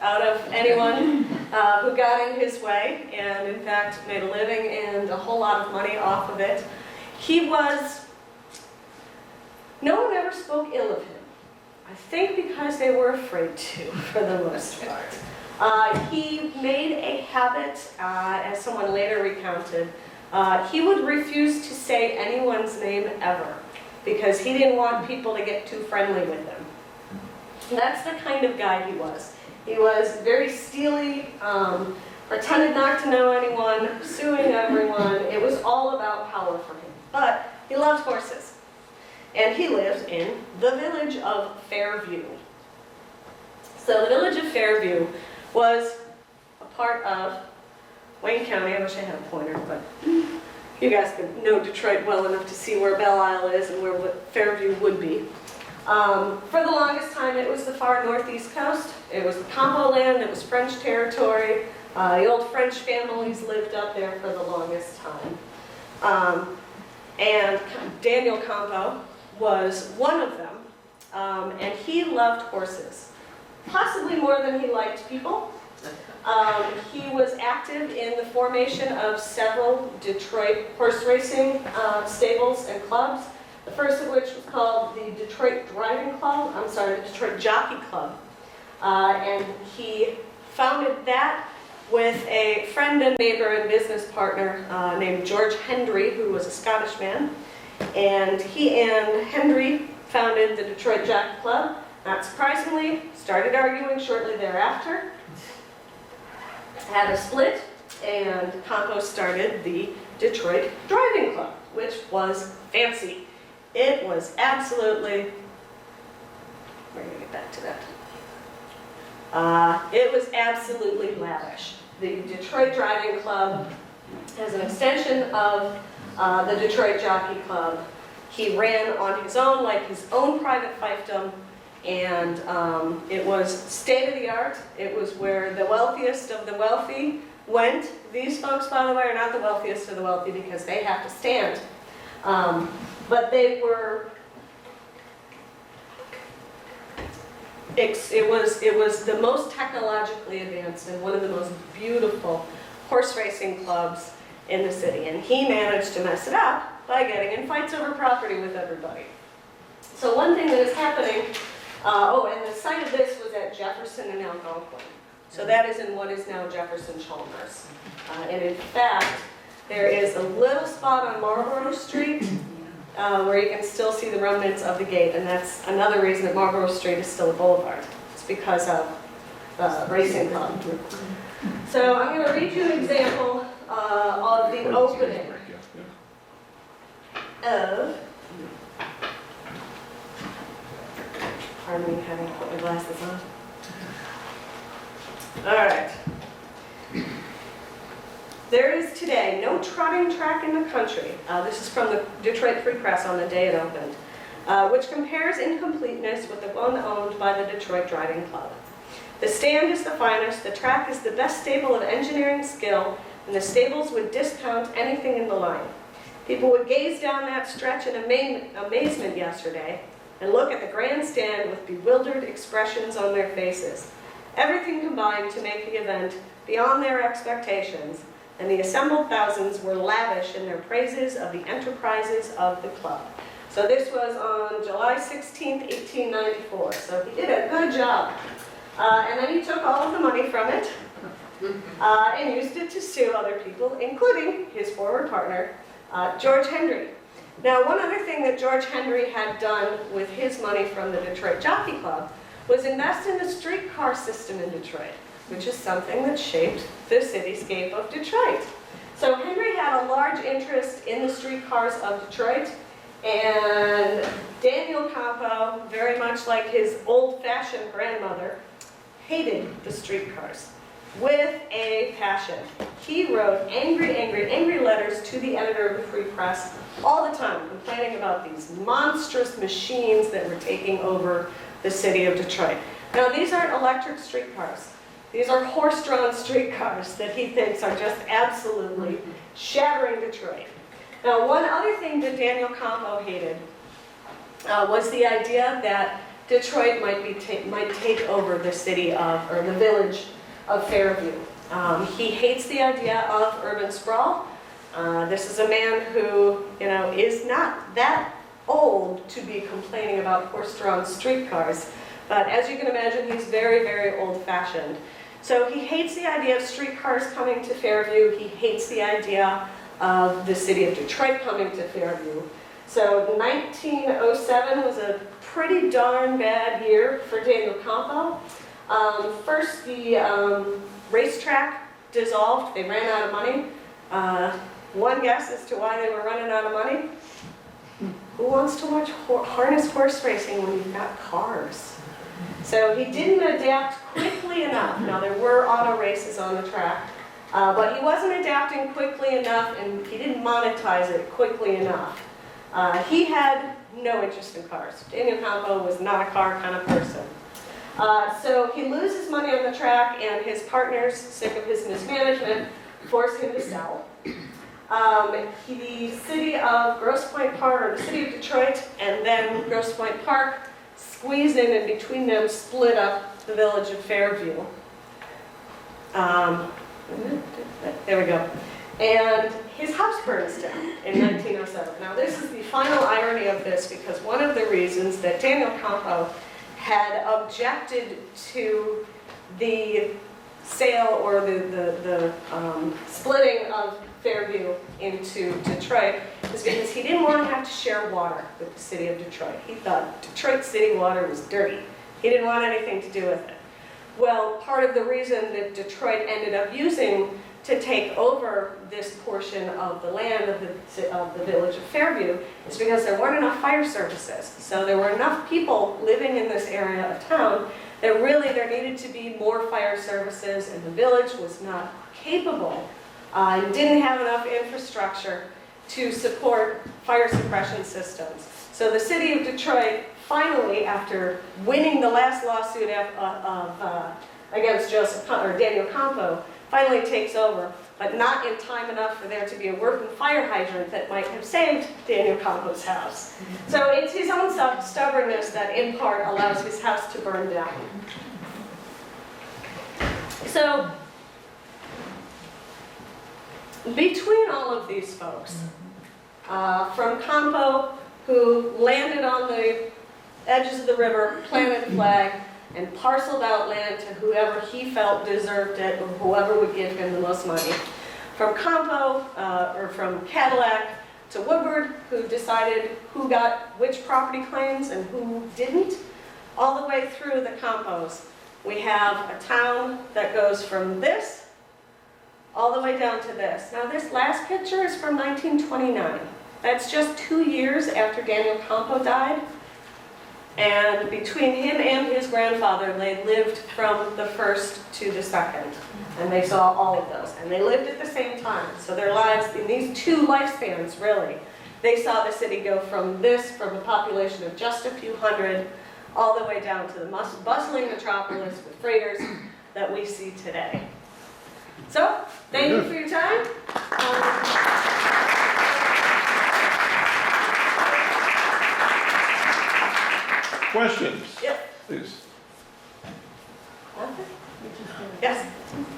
out of anyone who got in his way, and in fact made a living and a whole lot of money off of it. No one ever spoke ill of him. I think because they were afraid to, for the most part. He made a habit, as someone later recounted, he would refuse to say anyone's name ever because he didn't want people to get too friendly with him. And that's the kind of guy he was. He was very steely, pretended not to know anyone, suing everyone. It was all about power for him. But he loved horses. And he lived in the village of Fairview. So the village of Fairview was a part of Wayne County. I wish I had a pointer, but you guys can know Detroit well enough to see where Belle Isle is and where Fairview would be. For the longest time, it was the far northeast coast. It was the Campo land, it was French territory. The old French families lived up there for the longest time. And Daniel Campo was one of them, and he loved horses. Possibly more than he liked people. He was active in the formation of several Detroit horse racing stables and clubs. The first of which was called the Detroit the Detroit Jockey Club. And he founded that with a friend and neighbor and business partner named George Hendry, who was a Scottish man. And he and Hendry founded the Detroit Jockey Club. not surprisingly, started arguing shortly thereafter, had a split, and Campo started the Detroit Driving Club, which was fancy. It was absolutely, we're going to get back to that. It was absolutely lavish. The Detroit Driving Club as an extension of the Detroit Jockey Club. He ran on his own, like his own private fiefdom, and it was state-of-the-art. It was where the wealthiest of the wealthy went. These folks, by the way, are not the wealthiest of the wealthy because they have to stand. But they were, it was the most technologically advanced and one of the most beautiful horse racing clubs in the city. And he managed to mess it up by getting in fights over property with everybody. So one thing that is happening, and the site of this was at Jefferson and Algonquin. So that is in what is now Jefferson Chalmers. And in fact, there is a little spot on Marlborough Street where you can still see the remnants of the gate, and that's another reason that Marlborough Street is still a boulevard. It's because of the racing club. So I'm going to read you an example of the opening of, pardon me, having to put my glasses on. All right. There is today no trotting track in the country. This is from the Detroit Free Press on the day it opened, which compares in completeness with the one owned by the Detroit Driving Club. The stand is the finest, the track is the best stable of engineering skill, and the stables would discount anything in the line. People would gaze down that stretch in amazement yesterday and look at the grandstand with bewildered expressions on their faces. Everything combined to make the event beyond their expectations, and the assembled thousands were lavish in their praises of the enterprises of the club. So this was on July 16th, 1894. So he did a good job. And then he took all of the money from it and used it to sue other people, including his former partner, George Hendry. Now, one other thing that George Hendry had done with his money from the Detroit Jockey Club was invest in the streetcar system in Detroit, which is something that shaped the cityscape of Detroit. So Hendry had a large interest in the streetcars of Detroit, and Daniel Campo, very much like his old-fashioned grandmother, hated the streetcars with a passion. He wrote angry letters to the editor of the Free Press all the time, complaining about these monstrous machines that were taking over the city of Detroit. Now, these aren't electric streetcars. These are horse-drawn streetcars that he thinks are just absolutely shattering Detroit. Now, one other thing that Daniel Campo hated was the idea that Detroit might take over the city of, or the village of Fairview. He hates the idea of urban sprawl. This is a man who, is not that old to be complaining about horse-drawn streetcars, but as you can imagine, he's very, very old-fashioned. So he hates the idea of streetcars coming to Fairview. He hates the idea of the city of Detroit coming to Fairview. So 1907 was a pretty darn bad year for Daniel Campo. First, the racetrack dissolved. They ran out of money. One guess as to why they were running out of money. Who wants to watch harness horse racing when you've got cars? So he didn't adapt quickly enough. Now, there were auto races on the track, but he wasn't adapting quickly enough, and he didn't monetize it quickly enough. He had no interest in cars. Daniel Campo was not a car kind of person. So he loses money on the track, and his partners, sick of his mismanagement, force him to sell. The city of Grosse Pointe Park, or the city of Detroit, and then Grosse Pointe Park, squeeze in, and between them split up the village of Fairview. There we go. And his house burns down in 1907. Now, this is the final irony of this, because one of the reasons that Daniel Campo had objected to the sale or the splitting of Fairview into Detroit is because he didn't want to have to share water with the city of Detroit. He thought Detroit city water was dirty. He didn't want anything to do with it. Well, part of the reason that Detroit ended up using to take over this portion of the land of the village of Fairview is because there weren't enough fire services. So there were enough people living in this area of town that really there needed to be more fire services, and the village was not capable, didn't have enough infrastructure to support fire suppression systems. So the city of Detroit finally, after winning the last lawsuit against Daniel Campo, finally takes over, but not in time enough for there to be a working fire hydrant that might have saved Daniel Campo's house. So it's his own stubbornness that in part allows his house to burn down. So between all of these folks, from Campo, who landed on the edges of the river, planted a flag, and parceled out land to whoever he felt deserved it, or whoever would give him the most money. From Campo, or from Cadillac, to Woodward, who decided who got which property claims and who didn't, all the way through the Campos. We have a town that goes from this all the way down to this. Now this last picture is from 1929. That's just 2 years after Daniel Campo died. And between him and his grandfather, they lived from the first to the second. And they saw all of those. And they lived at the same time. So their lives, in these two lifespans, really, they saw the city go from a population of just a few hundred, all the way down to the bustling metropolis with freighters that we see today. So, thank you for your time. Questions? Yep. Please. Yes.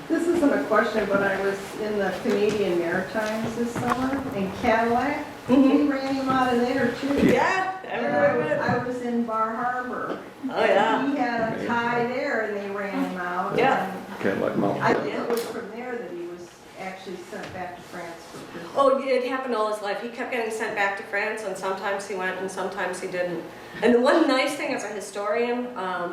This isn't a question, but I was in the Canadian Maritimes this summer in Cadillac. We ran him out of there too. Yeah, everywhere we went. I was in Bar Harbor. Oh, yeah. He had a tie there and they ran him out. Yeah. Cadillac Mountain. I think it was from there that he was actually sent back to France for prison. Oh, it happened all his life. He kept getting sent back to France, and sometimes he went and sometimes he didn't. And the one nice thing as a historian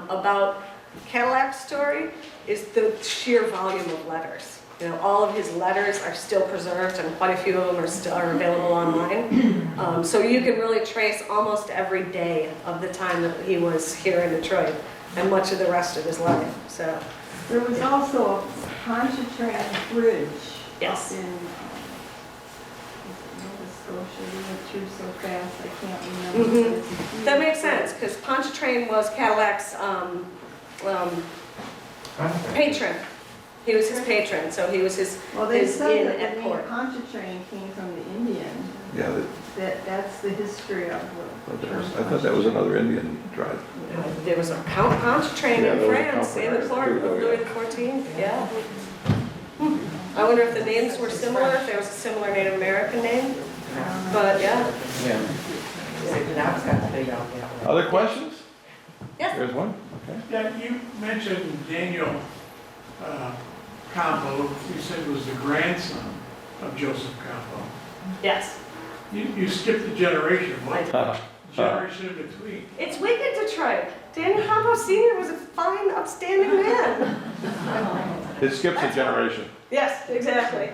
about Cadillac's story is the sheer volume of letters. You know, all of his letters are still preserved, and quite a few of them are available online. So you can really trace almost every day of the time that he was here in Detroit, and much of the rest of his life. So There was also a Pontchartrain Bridge. Yes. Up in Nova Scotia. We went through so fast, I can't remember. but it's a huge that makes sense, because Pontchartrain was Cadillac's patron. He was his patron, so he was his Well, they his said inn that at the name court. Pontchartrain came from the Indian. Yeah, That's the history of the term. I thought that was another Indian tribe. There was a Count Pontchartrain Yeah, in there was a France Count in the court of Pontchartrain, Louis XIV. Yeah. I wonder if the names were similar, if there was a similar Native American name. But yeah. Other questions? Yes. There's one. Okay. Yeah, you mentioned Daniel Campo, you said was the grandson of Joseph Campo. Yes. You skipped a generation, what generation in between? It's wicked Detroit. Daniel Campo Sr. was a fine, upstanding man. It skips a generation. Yes, exactly.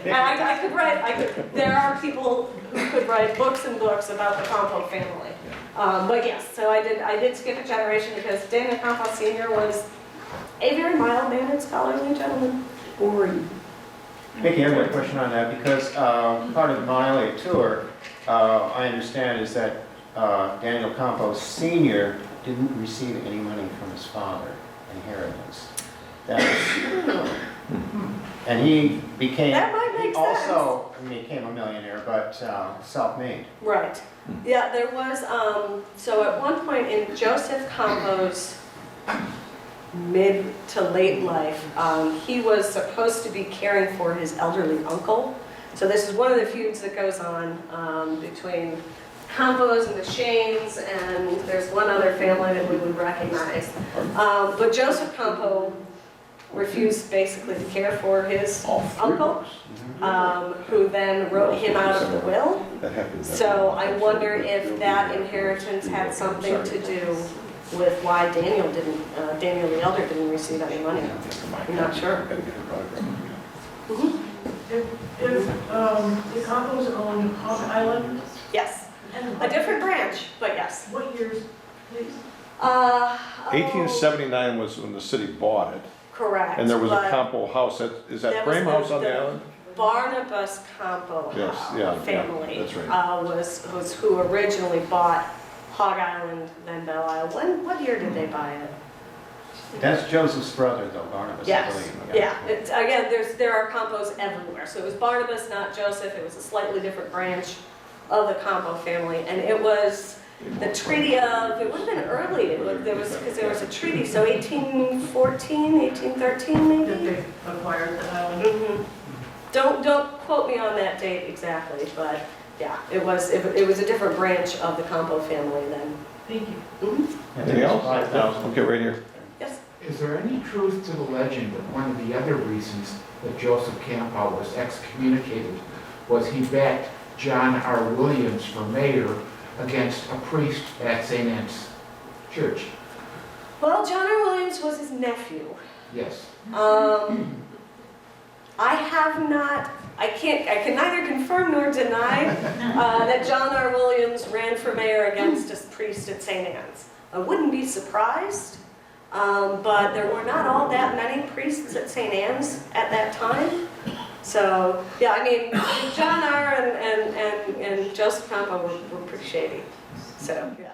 And I could, there are people who could write books and books about the Campo family. But yes, so I did skip a generation because Daniel Campo Sr. was a very mild-mannered, scholarly gentleman. Vicki, I have a question on that because part of the Mile End tour, I understand, is that Daniel Campo Sr. didn't receive any money from his father, inheritance. That was, and he became, That might make sense. also became a millionaire, but self-made. Right. Yeah, there was, so at one point in Joseph Campo's mid to late life, he was supposed to be caring for his elderly uncle. So this is one of the feuds that goes on between Campos and the Shanes, and there's one other family that we would recognize. But Joseph Campo refused basically to care for his uncle, who then wrote him out of the will. That happens. So I wonder if that inheritance had something to do with why Daniel the elder didn't receive any money. I'm not sure. If the Campos owned Hog Island, Yes, and a different branch, but yes. what years, please? 1879 was when the city bought it, Correct. and there was a but Campo house, is that that was frame the- house on the the- island? Barnabas Campo Yes, yeah, family that's right. was who originally bought Hog Island, then Belle Isle. What year did they buy it? That's Joseph's brother though, Barnabas, I Yes, believe. yeah. Again, there are Campos everywhere. So it was Barnabas, not Joseph. It was a slightly different branch of the Campo family, and it was the treaty of. It would have been early. Because there was a treaty. So 1814, 1813, That maybe. they acquired the island? Mhm. Don't quote me on that date exactly, but yeah, it was a different branch of the Campo family then. Thank you. Mhm. Anything else? Okay, right here. Yes. Is there any truth to the legend that one of the other reasons that Joseph Campo was excommunicated was he backed John R. Williams for mayor against a priest at St. Anne's Church? Well, John R. Williams was his nephew. Yes. I can neither confirm nor deny that John R. Williams ran for mayor against a priest at St. Anne's. I wouldn't be surprised, but there were not all that many priests at St. Anne's at that time. So, yeah, I mean, John R. and Joseph Campo were pretty shady. So, yeah.